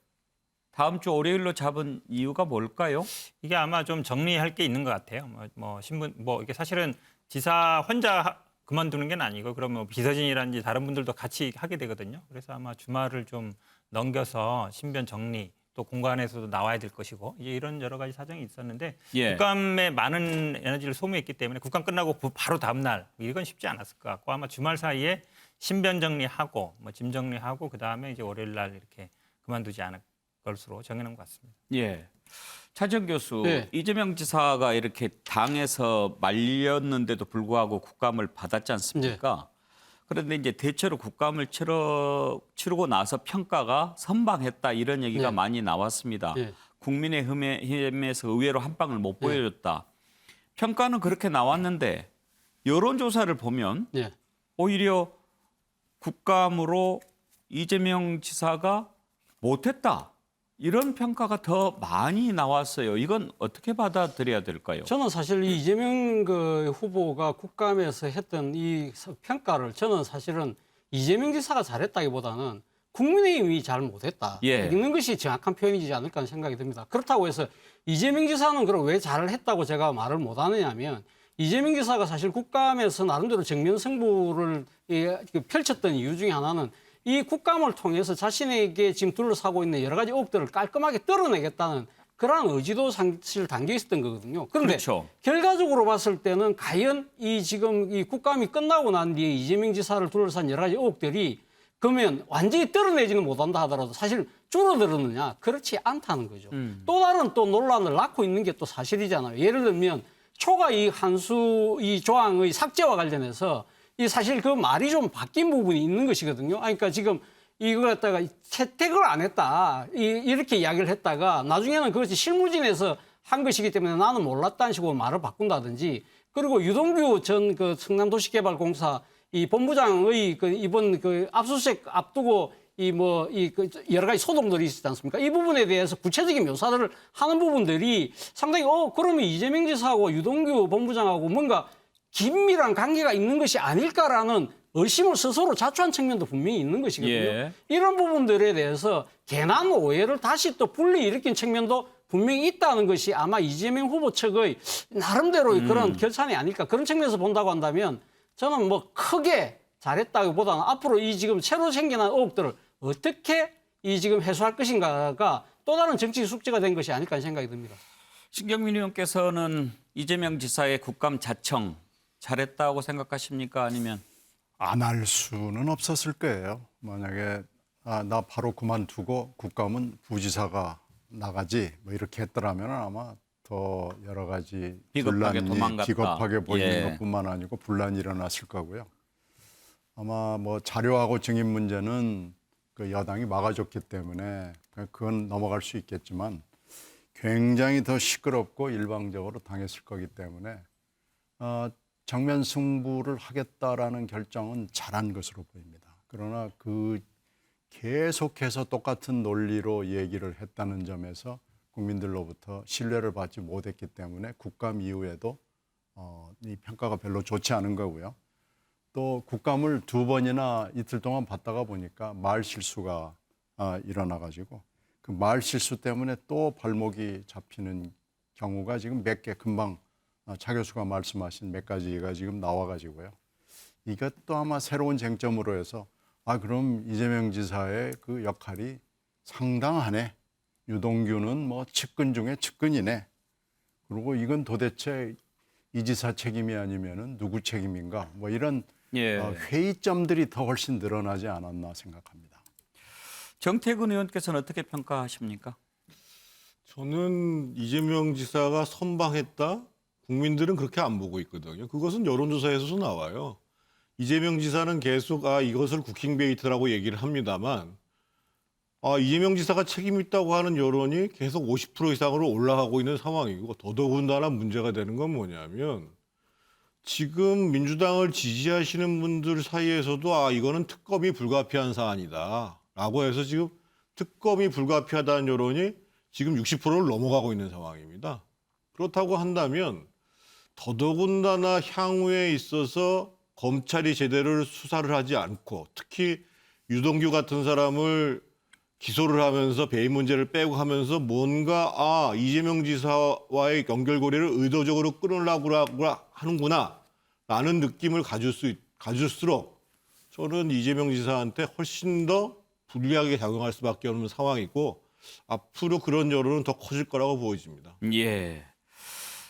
다음 주 월요일로 잡은 이유가 뭘까요? 이게 아마 좀 정리할 게 있는 것 같아요. 뭐 신분 뭐 이게 사실은 지사 혼자 그만두는 게 아니고 그러면 비서진이라든지 다른 분들도 같이 하게 되거든요. 그래서 아마 주말을 좀 넘겨서 신변 정리 또 공관에서도 나와야 될 것이고 이제 이런 여러 가지 사정이 있었는데 국감에 많은 에너지를 소모했기 때문에 국감 끝나고 바로 다음 날 이건 쉽지 않았을 것 같고 아마 주말 사이에 신변 정리하고 뭐 짐 정리하고 그다음에 이제 월요일 날 이렇게 그만두지 않을 것으로 정해놓은 것 같습니다. 예. 차지원 교수, 이재명 지사가 이렇게 당에서 말렸는데도 불구하고 국감을 받았지 않습니까? 그런데 이제 대체로 국감을 치르고 나서 평가가 선방했다 이런 얘기가 많이 나왔습니다. 국민의힘에서 의외로 한 방을 못 보여줬다. 평가는 그렇게 나왔는데 여론조사를 보면 오히려 국감으로 이재명 지사가 못했다. 이런 평가가 더 많이 나왔어요. 이건 어떻게 받아들여야 될까요? 저는 사실 이 이재명 후보가 국감에서 했던 이 평가를 저는 사실은 이재명 지사가 잘했다기보다는 국민의힘이 잘 못했다. 읽는 것이 정확한 표현이지 않을까 하는 생각이 듭니다. 그렇다고 해서 이재명 지사는 그럼 왜 잘했다고 제가 말을 못하느냐면 이재명 지사가 사실 국감에서 나름대로 정면 승부를 펼쳤던 이유 중에 하나는 이 국감을 통해서 자신에게 지금 둘러싸고 있는 여러 가지 의혹들을 깔끔하게 떨어내겠다는 그러한 의지도 사실 담겨 있었던 거거든요. 그런데 그렇죠. 결과적으로 봤을 때는 과연 이 지금 이 국감이 끝나고 난 뒤에 이재명 지사를 둘러싼 여러 가지 의혹들이 그러면 완전히 떨어내지는 못한다 하더라도 사실 줄어들었느냐? 그렇지 않다는 거죠. 또 다른 또 논란을 낳고 있는 게 또 사실이잖아요. 예를 들면 초과 이 한수 이 조항의 삭제와 관련해서 이 사실 그 말이 좀 바뀐 부분이 있는 것이거든요. 그러니까 지금 이거 갖다가 채택을 안 했다 이렇게 이야기를 했다가 나중에는 그것이 실무진에서 한 것이기 때문에 나는 몰랐다는 식으로 말을 바꾼다든지 그리고 유동규 전 그 성남도시개발공사 이 본부장의 그 이번 그 압수수색 앞두고 그 여러 가지 소동들이 있지 않습니까? 이 부분에 대해서 구체적인 묘사들을 하는 부분들이 상당히 그러면 이재명 지사하고 유동규 본부장하고 뭔가 긴밀한 관계가 있는 것이 아닐까라는 의심을 스스로 자초한 측면도 분명히 있는 것이거든요. 예. 이런 부분들에 대해서 괜한 오해를 다시 또 불러일으킨 측면도 분명히 있다는 것이 아마 이재명 후보 측의 나름대로의 그런 결산이 아닐까 그런 측면에서 본다고 한다면 저는 뭐 크게 잘했다기보다는 앞으로 이 지금 새로 생겨난 의혹들을 어떻게 이 지금 해소할 것인가가 또 다른 정치 숙제가 된 것이 아닐까 하는 생각이 듭니다. 신경민 의원께서는 이재명 지사의 국감 자청 잘했다고 생각하십니까? 아니면 안 할 수는 없었을 거예요. 만약에 나 바로 그만두고 국감은 부지사가 나가지 뭐 이렇게 했더라면 아마 더 여러 가지 비겁하게 분란이 도망갔다. 비겁하게 보이는 예. 것뿐만 아니고 분란이 일어났을 거고요. 아마 뭐 자료하고 증인 문제는 그 여당이 막아줬기 때문에 그건 넘어갈 수 있겠지만 굉장히 더 시끄럽고 일방적으로 당했을 거기 때문에 정면 승부를 하겠다라는 결정은 잘한 것으로 보입니다. 그러나 그 계속해서 똑같은 논리로 얘기를 했다는 점에서 국민들로부터 신뢰를 받지 못했기 때문에 국감 이후에도 이 평가가 별로 좋지 않은 거고요. 또 국감을 2번이나 이틀 동안 받다가 보니까 말 실수가 일어나가지고 그 말 실수 때문에 또 발목이 잡히는 경우가 지금 몇 개 금방 차 교수가 말씀하신 몇 가지가 지금 나와가지고요. 이것도 아마 새로운 쟁점으로 해서 그럼 이재명 지사의 그 역할이 상당하네. 유동규는 뭐 측근 중에 측근이네. 그리고 이건 도대체 이 지사 책임이 아니면은 누구 책임인가? 뭐 이런 회의점들이 더 훨씬 늘어나지 않았나 생각합니다. 정태근 의원께서는 어떻게 평가하십니까? 저는 이재명 지사가 선방했다? 국민들은 그렇게 안 보고 있거든요. 그것은 여론조사에서도 나와요. 이재명 지사는 계속 이것을 쿠킹 베이트라고 얘기를 합니다만 이재명 지사가 책임 있다고 하는 여론이 계속 50% 이상으로 올라가고 있는 상황이고 더더군다나 문제가 되는 건 뭐냐면 지금 민주당을 지지하시는 분들 사이에서도 이거는 특검이 불가피한 사안이다 라고 해서 지금 특검이 불가피하다는 여론이 지금 60%를 넘어가고 있는 상황입니다. 그렇다고 한다면 더더군다나 향후에 있어서 검찰이 제대로 수사를 하지 않고 특히 유동규 같은 사람을 기소를 하면서 배임 문제를 빼고 하면서 뭔가 이재명 지사와의 연결고리를 의도적으로 끊으려고 하는구나 라는 느낌을 가질수록 저는 이재명 지사한테 훨씬 더 불리하게 작용할 수밖에 없는 상황이고 앞으로 그런 여론은 더 커질 거라고 보여집니다. 예.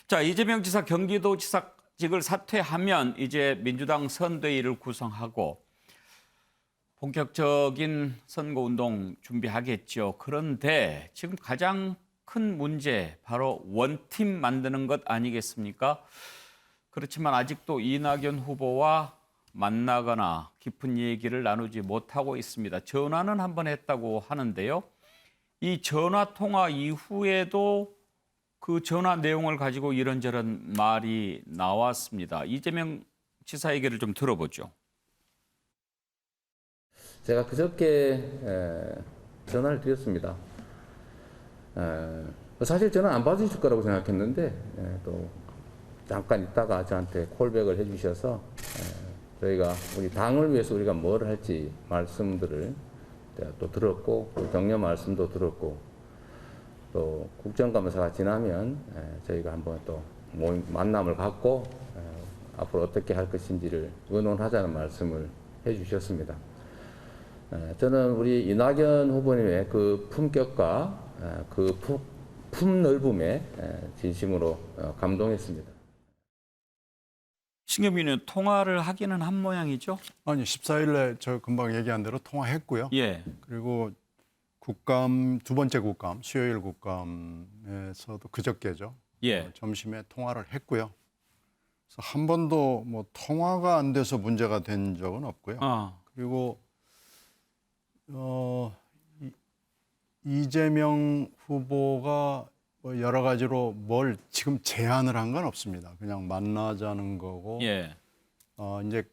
자, 이재명 지사 경기도지사직을 사퇴하면 이제 민주당 선대위를 구성하고 본격적인 선거운동 준비하겠죠. 그런데 지금 가장 큰 문제 바로 원팀 만드는 것 아니겠습니까? 그렇지만 아직도 이낙연 후보와 만나거나 깊은 얘기를 나누지 못하고 있습니다. 전화는 한번 했다고 하는데요. 이 전화 통화 이후에도 그 전화 내용을 가지고 이런저런 말이 나왔습니다. 이재명 지사 얘기를 좀 들어보죠. 제가 그저께 전화를 드렸습니다. 사실 저는 안 받으실 거라고 생각했는데 또 잠깐 있다가 저한테 콜백을 해주셔서 저희가 우리 당을 위해서 우리가 뭘 할지 말씀들을 또 들었고 또 격려 말씀도 들었고 또 국정감사가 지나면 저희가 한번 또 만남을 갖고 앞으로 어떻게 할 것인지를 의논하자는 말씀을 해주셨습니다. 저는 우리 이낙연 후보님의 그 품격과 그 품넓음에 진심으로 감동했습니다. 신경민 의원 통화를 하기는 한 모양이죠? 아니 14일에 저 금방 얘기한 대로 통화했고요. 예. 그리고 국감 두 번째 국감 수요일 국감에서도 그저께죠. 예. 점심에 통화를 했고요. 그래서 한 번도 뭐 통화가 안 돼서 문제가 된 적은 없고요. 그리고 이재명 후보가 뭐 여러 가지로 뭘 지금 제안을 한 건 없습니다. 그냥 만나자는 거고. 예. 이제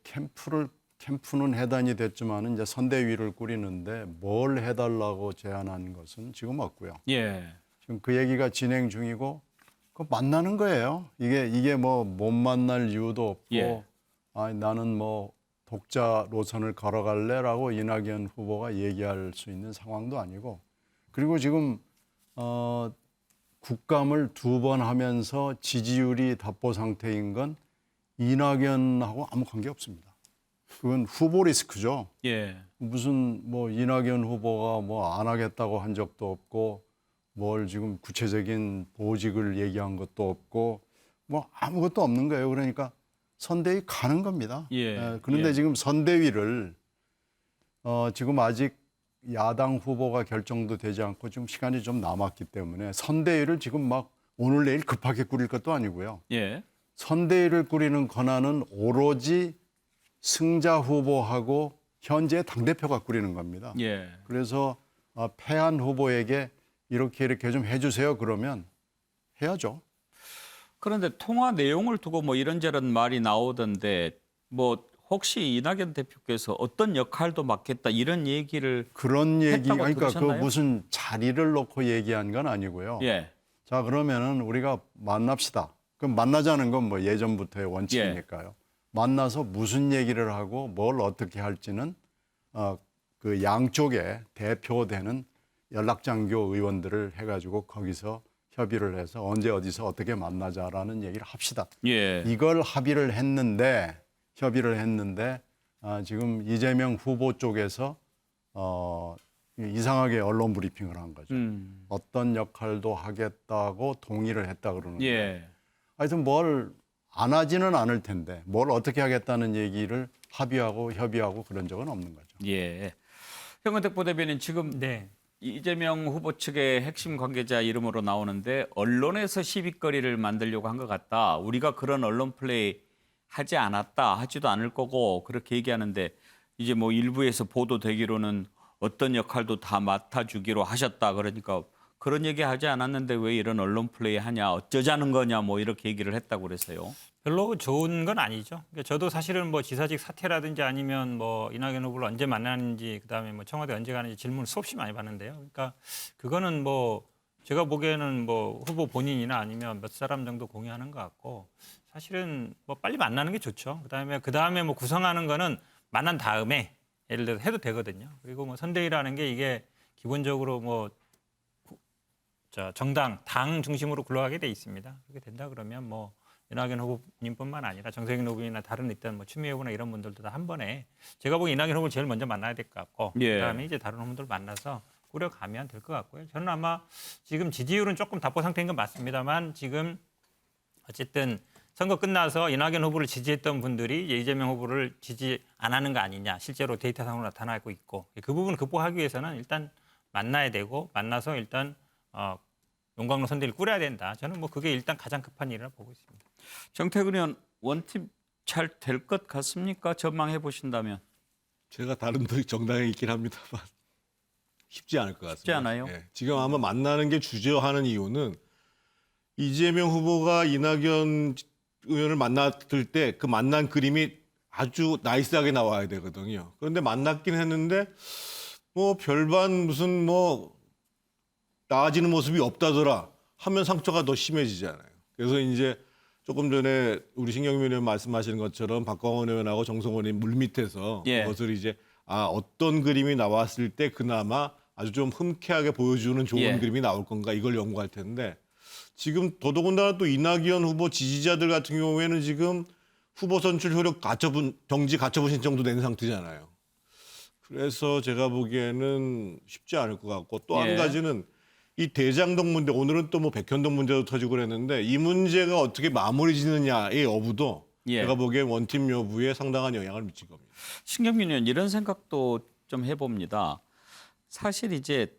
캠프는 해단이 됐지만은 이제 선대위를 꾸리는데 뭘 해달라고 제안한 것은 지금 없고요. 예. 지금 그 얘기가 진행 중이고 그 만나는 거예요. 이게 뭐 못 만날 이유도 없고 예. 나는 뭐 독자 노선을 걸어갈래라고 이낙연 후보가 얘기할 수 있는 상황도 아니고 그리고 지금 국감을 두 번 하면서 지지율이 답보 상태인 건 이낙연하고 아무 관계 없습니다. 그건 후보 리스크죠. 예. 무슨 뭐 이낙연 후보가 뭐 안 하겠다고 한 적도 없고 뭘 지금 구체적인 보직을 얘기한 것도 없고 뭐 아무것도 없는 거예요. 그러니까 선대위 가는 겁니다. 예. 그런데 예. 지금 선대위를 지금 아직 야당 후보가 결정도 되지 않고 지금 시간이 좀 남았기 때문에 선대위를 지금 막 오늘 내일 급하게 꾸릴 것도 아니고요. 예. 선대위를 꾸리는 권한은 오로지 승자 후보하고 현재 당대표가 꾸리는 겁니다. 예. 그래서 패한 후보에게 이렇게 좀 해주세요. 그러면 해야죠. 그런데 통화 내용을 두고 뭐 이런저런 말이 나오던데 뭐 혹시 이낙연 대표께서 어떤 역할도 맡겠다 이런 얘기를 그런 얘기 했다고 그러니까 그 들으셨나요? 무슨 자리를 놓고 얘기한 건 아니고요. 예. 자 그러면은 우리가 만납시다. 그럼 만나자는 건 뭐 예전부터의 원칙이니까요. 만나서 무슨 얘기를 하고 뭘 어떻게 할지는 그 양쪽에 대표되는 연락장교 의원들을 해가지고 거기서 협의를 해서 언제 어디서 어떻게 만나자라는 얘기를 합시다. 예. 이걸 협의를 했는데 지금 이재명 후보 쪽에서 이상하게 언론 브리핑을 한 거죠. 어떤 역할도 하겠다고 동의를 했다 그러는데 예. 하여튼 뭘 안 하지는 않을 텐데 뭘 어떻게 하겠다는 얘기를 합의하고 협의하고 그런 적은 없는 거죠. 예. 현근택 부대변인 지금 네. 이재명 후보 측의 핵심 관계자 이름으로 나오는데 언론에서 시비거리를 만들려고 한 것 같다. 우리가 그런 언론 플레이 하지 않았다. 하지도 않을 거고 그렇게 얘기하는데 이제 뭐 일부에서 보도되기로는 어떤 역할도 다 맡아주기로 하셨다. 그러니까 그런 얘기 하지 않았는데 왜 이런 언론 플레이 하냐. 어쩌자는 거냐 뭐 이렇게 얘기를 했다고 그래서요. 별로 좋은 건 아니죠. 그러니까 저도 사실은 뭐 지사직 사퇴라든지 아니면 뭐 이낙연 후보를 언제 만나는지 그다음에 뭐 청와대 언제 가는지 질문을 수없이 많이 받는데요. 그러니까 그거는 뭐 제가 보기에는 뭐 후보 본인이나 아니면 몇 사람 정도 공유하는 것 같고 사실은 뭐 빨리 만나는 게 좋죠. 그다음에 뭐 구성하는 거는 만난 다음에 예를 들어서 해도 되거든요. 그리고 뭐 선대위라는 게 이게 기본적으로 뭐 정당, 당 중심으로 굴러가게 돼 있습니다. 그렇게 된다 그러면 뭐 이낙연 후보님뿐만 아니라 정세균 후보님이나 다른 일단 뭐 추미애 후보나 이런 분들도 다 한 번에 제가 보기 이낙연 후보를 제일 먼저 만나야 될 것 같고 예. 그다음에 이제 다른 후보들 만나서 꾸려가면 될 것 같고요. 저는 아마 지금 지지율은 조금 답보 상태인 건 맞습니다만 지금 어쨌든 선거 끝나서 이낙연 후보를 지지했던 분들이 이재명 후보를 지지 안 하는 거 아니냐 실제로 데이터상으로 나타나고 있고 그 부분을 극복하기 위해서는 일단 만나야 되고 만나서 일단 용광로 선대를 꾸려야 된다. 저는 뭐 그게 일단 가장 급한 일이라 보고 있습니다. 정태근 의원 원팀 잘 될 것 같습니까? 전망해 보신다면. 제가 다른 정당에 있긴 합니다만 쉽지 않을 것 같습니다. 쉽지 않아요? 예. 지금 아마 만나는 게 주저하는 이유는 이재명 후보가 이낙연 의원을 만났을 때 그 만난 그림이 아주 나이스하게 나와야 되거든요. 그런데 만났긴 했는데 뭐 별반 무슨 뭐 나아지는 모습이 없다더라 하면 상처가 더 심해지잖아요. 그래서 이제 조금 전에 우리 신경민 의원 말씀하시는 것처럼 박광원 의원하고 정성원 의원 물밑에서 예. 그것을 이제 어떤 그림이 나왔을 때 그나마 아주 좀 흔쾌하게 보여주는 좋은 예. 그림이 나올 건가 이걸 연구할 텐데 지금 더더군다나 또 이낙연 후보 지지자들 같은 경우에는 지금 후보 선출 효력 정지 가처분 신청도 낸 상태잖아요. 그래서 제가 보기에는 쉽지 않을 것 같고 또 한 예. 가지는 이 대장동 문제, 오늘은 또 뭐 백현동 문제도 터지고 그랬는데 이 문제가 어떻게 마무리 짓느냐의 여부도 제가 보기엔 원팀 여부에 상당한 영향을 미친 겁니다. 신경민 의원 이런 생각도 좀 해봅니다. 사실 이제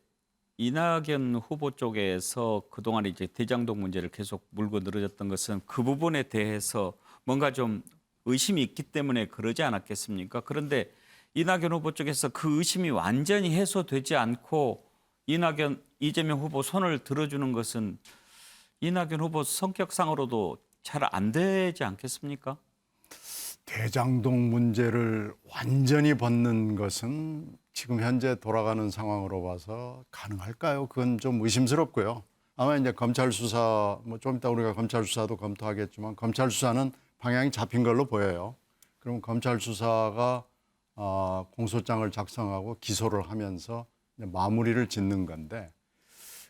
이낙연 후보 쪽에서 그동안 이제 대장동 문제를 계속 물고 늘어졌던 것은 그 부분에 대해서 뭔가 좀 의심이 있기 때문에 그러지 않았겠습니까? 그런데 이낙연 후보 쪽에서 그 의심이 완전히 해소되지 않고 이재명 후보 손을 들어주는 것은 이낙연 후보 성격상으로도 잘 안 되지 않겠습니까? 대장동 문제를 완전히 벗는 것은 지금 현재 돌아가는 상황으로 봐서 가능할까요? 그건 좀 의심스럽고요. 아마 이제 검찰 수사, 뭐 좀 이따 우리가 검찰 수사도 검토하겠지만 검찰 수사는 방향이 잡힌 걸로 보여요. 그럼 검찰 수사가 공소장을 작성하고 기소를 하면서 이제 마무리를 짓는 건데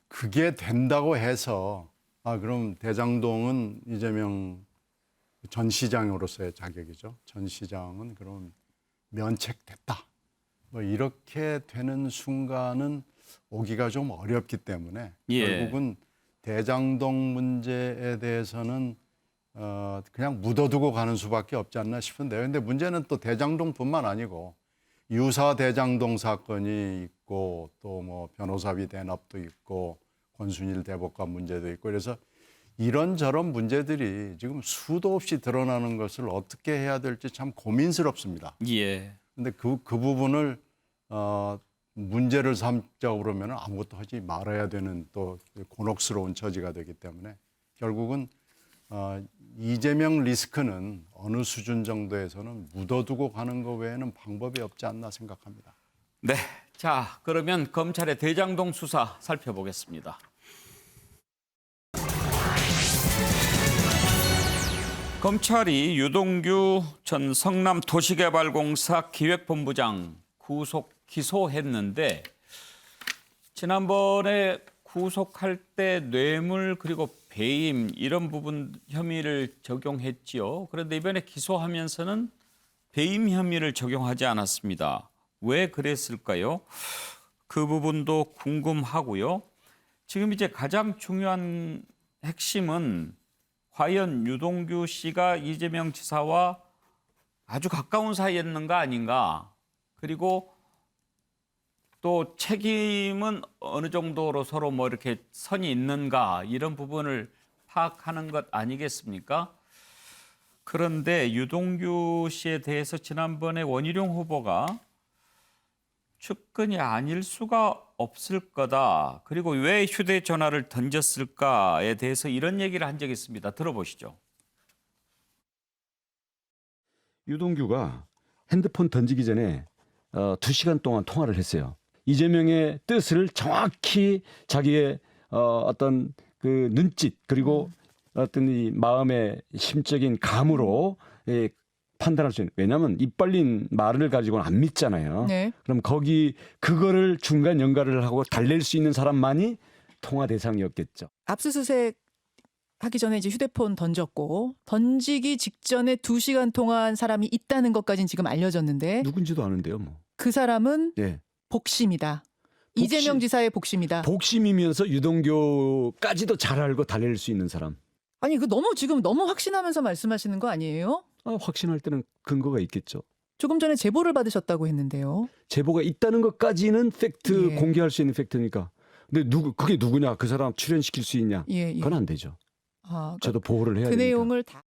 그게 된다고 해서 그럼 대장동은 이재명 전 시장으로서의 자격이죠. 전 시장은 그럼 면책됐다. 뭐 이렇게 되는 순간은 오기가 좀 어렵기 때문에 결국은 대장동 문제에 대해서는 그냥 묻어두고 가는 수밖에 없지 않나 싶은데요. 근데 문제는 또 대장동뿐만 아니고 유사 대장동 사건이 있고 또 뭐 변호사비 대납도 있고 권순일 대법관 문제도 있고 그래서 이런저런 문제들이 지금 수도 없이 드러나는 것을 어떻게 해야 될지 참 고민스럽습니다. 근데 그 부분을 문제를 삼자고 그러면 아무것도 하지 말아야 되는 또 곤혹스러운 처지가 되기 때문에 결국은 이재명 리스크는 어느 수준 정도에서는 묻어두고 가는 것 외에는 방법이 없지 않나 생각합니다. 네, 자 그러면 검찰의 대장동 수사 살펴보겠습니다. 검찰이 유동규 전 성남도시개발공사 기획본부장 구속 기소했는데 지난번에 구속할 때 뇌물 그리고 배임 이런 부분 혐의를 적용했지요. 그런데 이번에 기소하면서는 배임 혐의를 적용하지 않았습니다. 왜 그랬을까요? 그 부분도 궁금하고요. 지금 이제 가장 중요한 핵심은 과연 유동규 씨가 이재명 지사와 아주 가까운 사이였는가 아닌가. 그리고 또 책임은 어느 정도로 서로 뭐 이렇게 선이 있는가 이런 부분을 파악하는 것 아니겠습니까? 그런데 유동규 씨에 대해서 지난번에 원희룡 후보가 측근이 아닐 수가 없을 거다. 그리고 왜 휴대전화를 던졌을까에 대해서 이런 얘기를 한 적이 있습니다. 들어보시죠. 유동규가 핸드폰 던지기 전에 2시간 동안 통화를 했어요. 이재명의 뜻을 정확히 자기의 어떤 그 눈짓 그리고 어떤 이 마음의 심적인 감으로 판단할 수 있는. 왜냐하면 입 벌린 말을 가지고는 안 믿잖아요. 네. 그럼 그거를 중간 연결을 하고 달랠 수 있는 사람만이 통화 대상이었겠죠. 압수수색 하기 전에 이제 휴대폰 던졌고 던지기 직전에 2시간 통화한 사람이 있다는 것까지는 지금 알려졌는데 누군지도 아는데요, 뭐. 그 사람은 예. 복심이다. 이재명 지사의 복심이다. 복심이면서 유동규까지도 잘 알고 달랠 수 있는 사람. 아니 그 지금 너무 확신하면서 말씀하시는 거 아니에요? 확신할 때는 근거가 있겠죠. 조금 전에 제보를 받으셨다고 했는데요. 제보가 있다는 것까지는 팩트 공개할 수 있는 팩트니까. 근데 그게 누구냐? 그 사람 출연시킬 수 있냐? 그건 안 되죠. 저도 보호를 해야 됩니다. 내용을 다.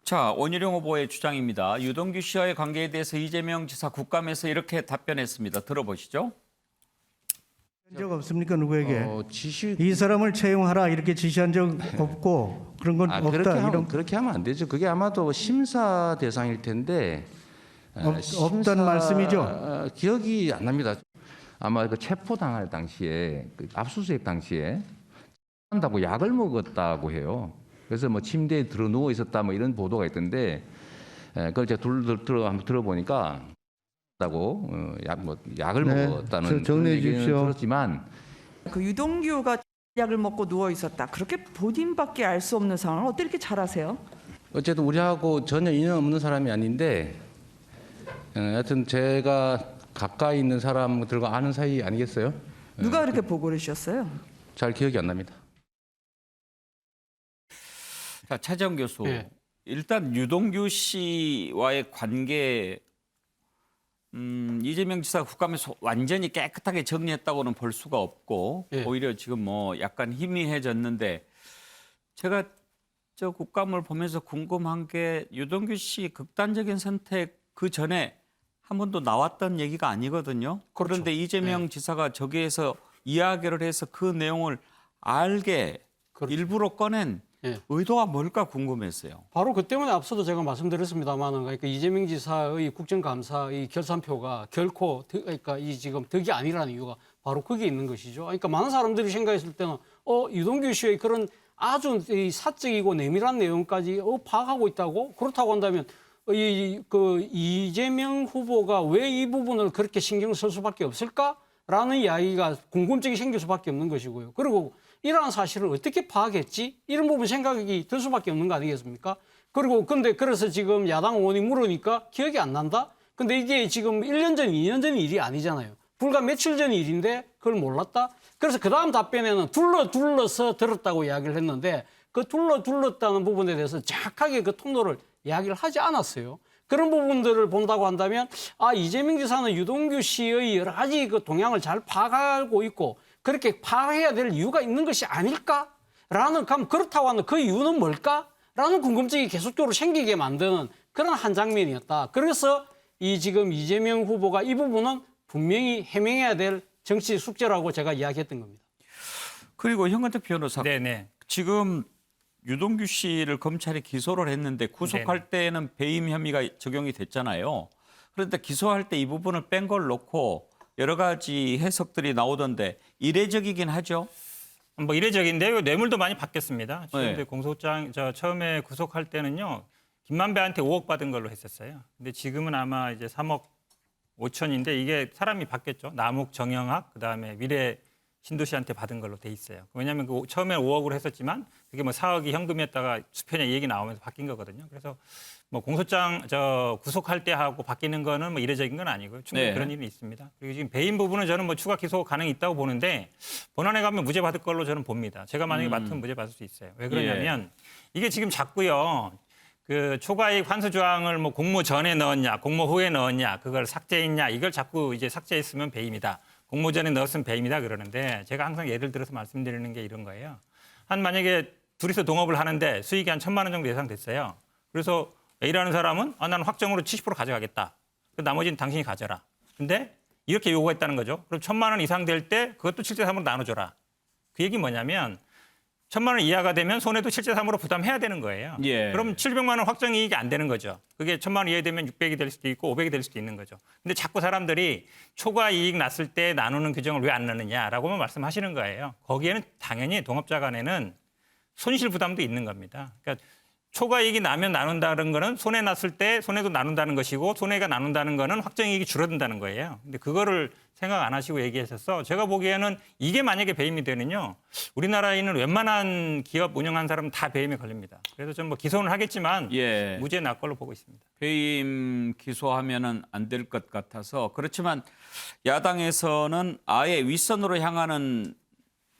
자, 원희룡 후보의 주장입니다. 유동규 씨와의 관계에 대해서 이재명 지사 국감에서 이렇게 답변했습니다. 들어보시죠. 적 없습니까 누구에게 이 사람을 채용하라 이렇게 지시한 적 없고 그런 건 없다. 그렇게 하면 안 되죠. 그게 아마도 심사 대상일 텐데 없다는 말씀이죠. 기억이 안 납니다. 아마 그 체포 당할 당시에 그 압수수색 당시에 한다고 약을 먹었다고 해요. 그래서 뭐 침대에 들어 누워 있었다 뭐 이런 보도가 있던데 그걸 제가 한번 들어보니까. 다고 약을 먹었다는 정리해 주십시오. 들었지만 그 유동규가 약을 먹고 누워 있었다. 그렇게 본인밖에 알 수 없는 상황을 어떻게 이렇게 잘 아세요? 어쨌든 우리하고 전혀 인연 없는 사람이 아닌데 하여튼 제가 가까이 있는 사람들과 아는 사이 아니겠어요? 누가 그렇게 보고를 주셨어요? 잘 기억이 안 납니다. 자, 차재원 교수. 일단 유동규 씨와의 관계 이재명 지사가 국감에서 완전히 깨끗하게 정리했다고는 볼 수가 없고 오히려 지금 뭐 약간 희미해졌는데 제가 저 국감을 보면서 궁금한 게 유동규 씨 극단적인 선택 그 전에 한 번도 나왔던 얘기가 아니거든요. 그런데 이재명 지사가 저기에서 이야기를 해서 그 내용을 알게 일부러 꺼낸 의도가 뭘까 궁금했어요. 바로 그 때문에 앞서도 제가 말씀드렸습니다만, 그러니까 이재명 지사의 국정감사의 결산표가 결코 그러니까 이 지금 덕이 아니라는 이유가 바로 거기에 있는 것이죠. 그러니까 많은 사람들이 생각했을 때는 유동규 씨의 그런 아주 이 사적이고 내밀한 내용까지 파악하고 있다고 그렇다고 한다면 이재명 후보가 왜 이 부분을 그렇게 신경을 쓸 수밖에 없을까라는 이야기가 궁금증이 생길 수밖에 없는 것이고요. 그리고 이러한 사실을 어떻게 파악했지? 이런 부분 생각이 들 수밖에 없는 거 아니겠습니까? 그리고 그래서 지금 야당 의원이 물으니까 기억이 안 난다? 근데 이게 지금 1년 전, 2년 전 일이 아니잖아요. 불과 며칠 전 일인데 그걸 몰랐다? 그래서 그 다음 답변에는 둘러서 들었다고 이야기를 했는데 그 둘렀다는 부분에 대해서 정확하게 그 통로를 이야기를 하지 않았어요. 그런 부분들을 본다고 한다면 이재명 지사는 유동규 씨의 여러 가지 그 동향을 잘 파악하고 있고 그렇게 파악해야 될 이유가 있는 것이 아닐까라는 그렇다고 하는 그 이유는 뭘까라는 궁금증이 계속적으로 생기게 만드는 그런 한 장면이었다. 그래서 지금 이재명 후보가 이 부분은 분명히 해명해야 될 정치 숙제라고 제가 이야기했던 겁니다. 그리고 현근택 변호사, 지금 유동규 씨를 검찰이 기소를 했는데 구속할 때는 배임 혐의가 적용이 됐잖아요. 그런데 기소할 때 이 부분을 뺀 걸 놓고 여러 가지 해석들이 나오던데 이례적이긴 하죠. 뭐 이례적인데요. 뇌물도 많이 받겠습니다. 지금 공소장 처음에 구속할 때는요. 김만배한테 5억 받은 걸로 했었어요. 근데 지금은 아마 이제 3억 5천인데 이게 사람이 받겠죠. 남욱, 정영학, 그다음에 미래 신도시한테 받은 걸로 돼 있어요. 왜냐하면 처음에 5억으로 했었지만 그게 뭐 4억이 현금이었다가 수표냐 얘기 나오면서 바뀐 거거든요. 그래서 뭐 공소장 구속할 때 하고 바뀌는 거는 뭐 이례적인 건 아니고요. 충분히 그런 일이 있습니다. 그리고 지금 배임 부분은 저는 뭐 추가 기소 가능이 있다고 보는데 본안에 가면 무죄 받을 걸로 저는 봅니다. 제가 만약에 맡으면 무죄 받을 수 있어요. 왜 그러냐면 이게 지금 자꾸요. 그 초과이익 환수 조항을 뭐 공모 전에 넣었냐, 공모 후에 넣었냐, 그걸 삭제했냐, 이걸 자꾸 이제 삭제했으면 배임이다. 공모 전에 넣었으면 배임이다 그러는데 제가 항상 예를 들어서 말씀드리는 게 이런 거예요. 만약에 둘이서 동업을 하는데 수익이 한 1,000만 원 정도 예상됐어요. 그래서 A라는 사람은 나는 확정으로 70% 가져가겠다. 나머지는 당신이 가져라. 근데 이렇게 요구했다는 거죠. 그럼 1,000만 원 이상 될 때 그것도 7대3으로 나눠줘라. 그 얘기 뭐냐면 1,000만 원 이하가 되면 손해도 7대3으로 부담해야 되는 거예요. 그럼 700만 원 확정 이익이 안 되는 거죠. 그게 1,000만 원 이하 되면 600이 될 수도 있고 500이 될 수도 있는 거죠. 근데 자꾸 사람들이 초과 이익 났을 때 나누는 규정을 왜 안 넣느냐라고만 말씀하시는 거예요. 거기에는 당연히 동업자 간에는 손실 부담도 있는 겁니다. 그러니까 초과 이익이 나면 나눈다는 거는 손해 났을 때 손해도 나눈다는 것이고 손해가 나눈다는 거는 확정 이익이 줄어든다는 거예요. 근데 그거를 생각 안 하시고 얘기하셔서 제가 보기에는 이게 만약에 배임이 되면요. 우리나라에 있는 웬만한 기업 운영한 사람은 다 배임에 걸립니다. 그래서 좀 뭐 기소는 하겠지만 무죄 날 걸로 보고 있습니다. 배임 기소하면은 안 될 것 같아서 그렇지만 야당에서는 아예 윗선으로 향하는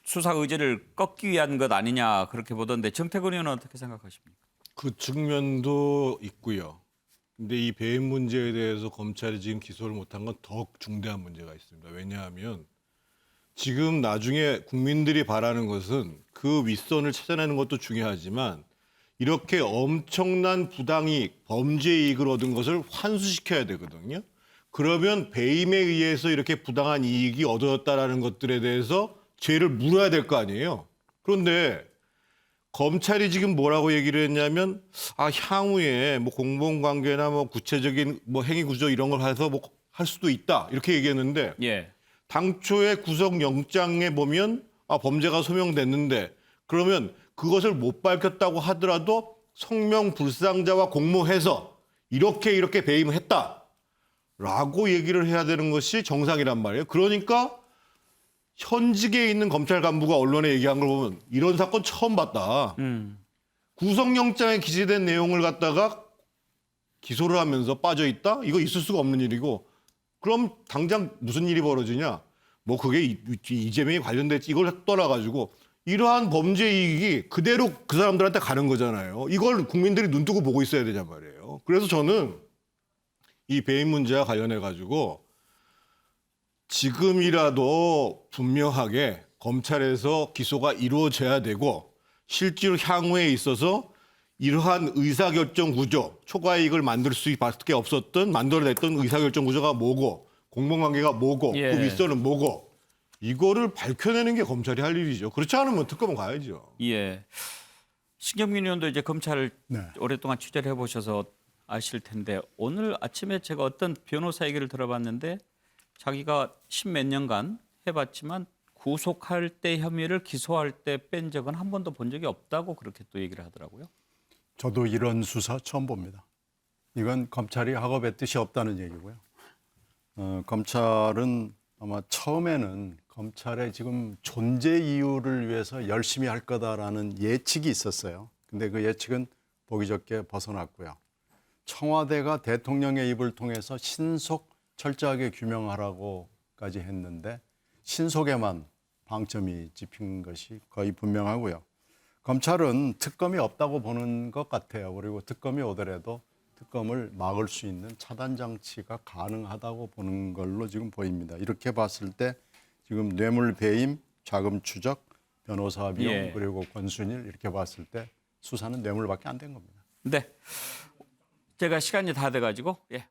수사 의지를 꺾기 위한 것 아니냐 그렇게 보던데 정태근 의원은 어떻게 생각하십니까? 그 측면도 있고요. 근데 이 배임 문제에 대해서 검찰이 지금 기소를 못한 건 더 중대한 문제가 있습니다. 왜냐하면 지금 나중에 국민들이 바라는 것은 그 윗선을 찾아내는 것도 중요하지만 이렇게 엄청난 부당이익, 범죄 이익을 얻은 것을 환수시켜야 되거든요. 그러면 배임에 의해서 이렇게 부당한 이익이 얻어졌다라는 것들에 대해서 죄를 물어야 될 거 아니에요. 그런데 검찰이 지금 뭐라고 얘기를 했냐면 향후에 뭐 공범관계나 뭐 구체적인 뭐 행위 구조 이런 걸 해서 뭐 할 수도 있다 이렇게 얘기했는데 당초에 구속영장에 보면 범죄가 소명됐는데 그러면 그것을 못 밝혔다고 하더라도 성명불상자와 공모해서 이렇게 배임을 했다라고 얘기를 해야 되는 것이 정상이란 말이에요. 그러니까 현직에 있는 검찰 간부가 언론에 얘기한 걸 보면 이런 사건 처음 봤다. 구속영장에 기재된 내용을 갖다가 기소를 하면서 빠져있다? 이거 있을 수가 없는 일이고 그럼 당장 무슨 일이 벌어지냐? 뭐 그게 이재명이 관련됐지 이걸 떠나가지고 이러한 범죄 이익이 그대로 그 사람들한테 가는 거잖아요. 이걸 국민들이 눈 뜨고 보고 있어야 되냔 말이에요. 그래서 저는 이 배임 문제와 관련해 가지고 지금이라도 분명하게 검찰에서 기소가 이루어져야 되고 실제로 향후에 있어서 이러한 의사결정 구조, 초과이익을 만들 수밖에 없었던 만들어냈던 의사결정 구조가 뭐고 공범관계가 뭐고 예. 그 윗선은 뭐고 이거를 밝혀내는 게 검찰이 할 일이죠. 그렇지 않으면 특검은 가야죠. 예. 신경민 의원도 이제 검찰을 네. 오랫동안 취재를 해보셔서 아실 텐데 오늘 아침에 제가 어떤 변호사 얘기를 들어봤는데 자기가 십몇 년간 해봤지만 구속할 때 혐의를 기소할 때 뺀 적은 한 번도 본 적이 없다고 그렇게 또 얘기를 하더라고요. 저도 이런 수사 처음 봅니다. 이건 검찰이 학업의 뜻이 없다는 얘기고요. 검찰은 아마 처음에는 검찰의 지금 존재 이유를 위해서 열심히 할 거다라는 예측이 있었어요. 근데 그 예측은 보기 좋게 벗어났고요. 청와대가 대통령의 입을 통해서 신속 철저하게 규명하라고까지 했는데 신속에만 방점이 짚힌 것이 거의 분명하고요. 검찰은 특검이 없다고 보는 것 같아요. 그리고 특검이 오더라도 특검을 막을 수 있는 차단 장치가 가능하다고 보는 걸로 지금 보입니다. 이렇게 봤을 때 지금 뇌물 배임, 자금 추적, 변호사 비용 예. 그리고 권순일 이렇게 봤을 때 수사는 뇌물밖에 안 된 겁니다. 네. 제가 시간이 다 돼가지고 예.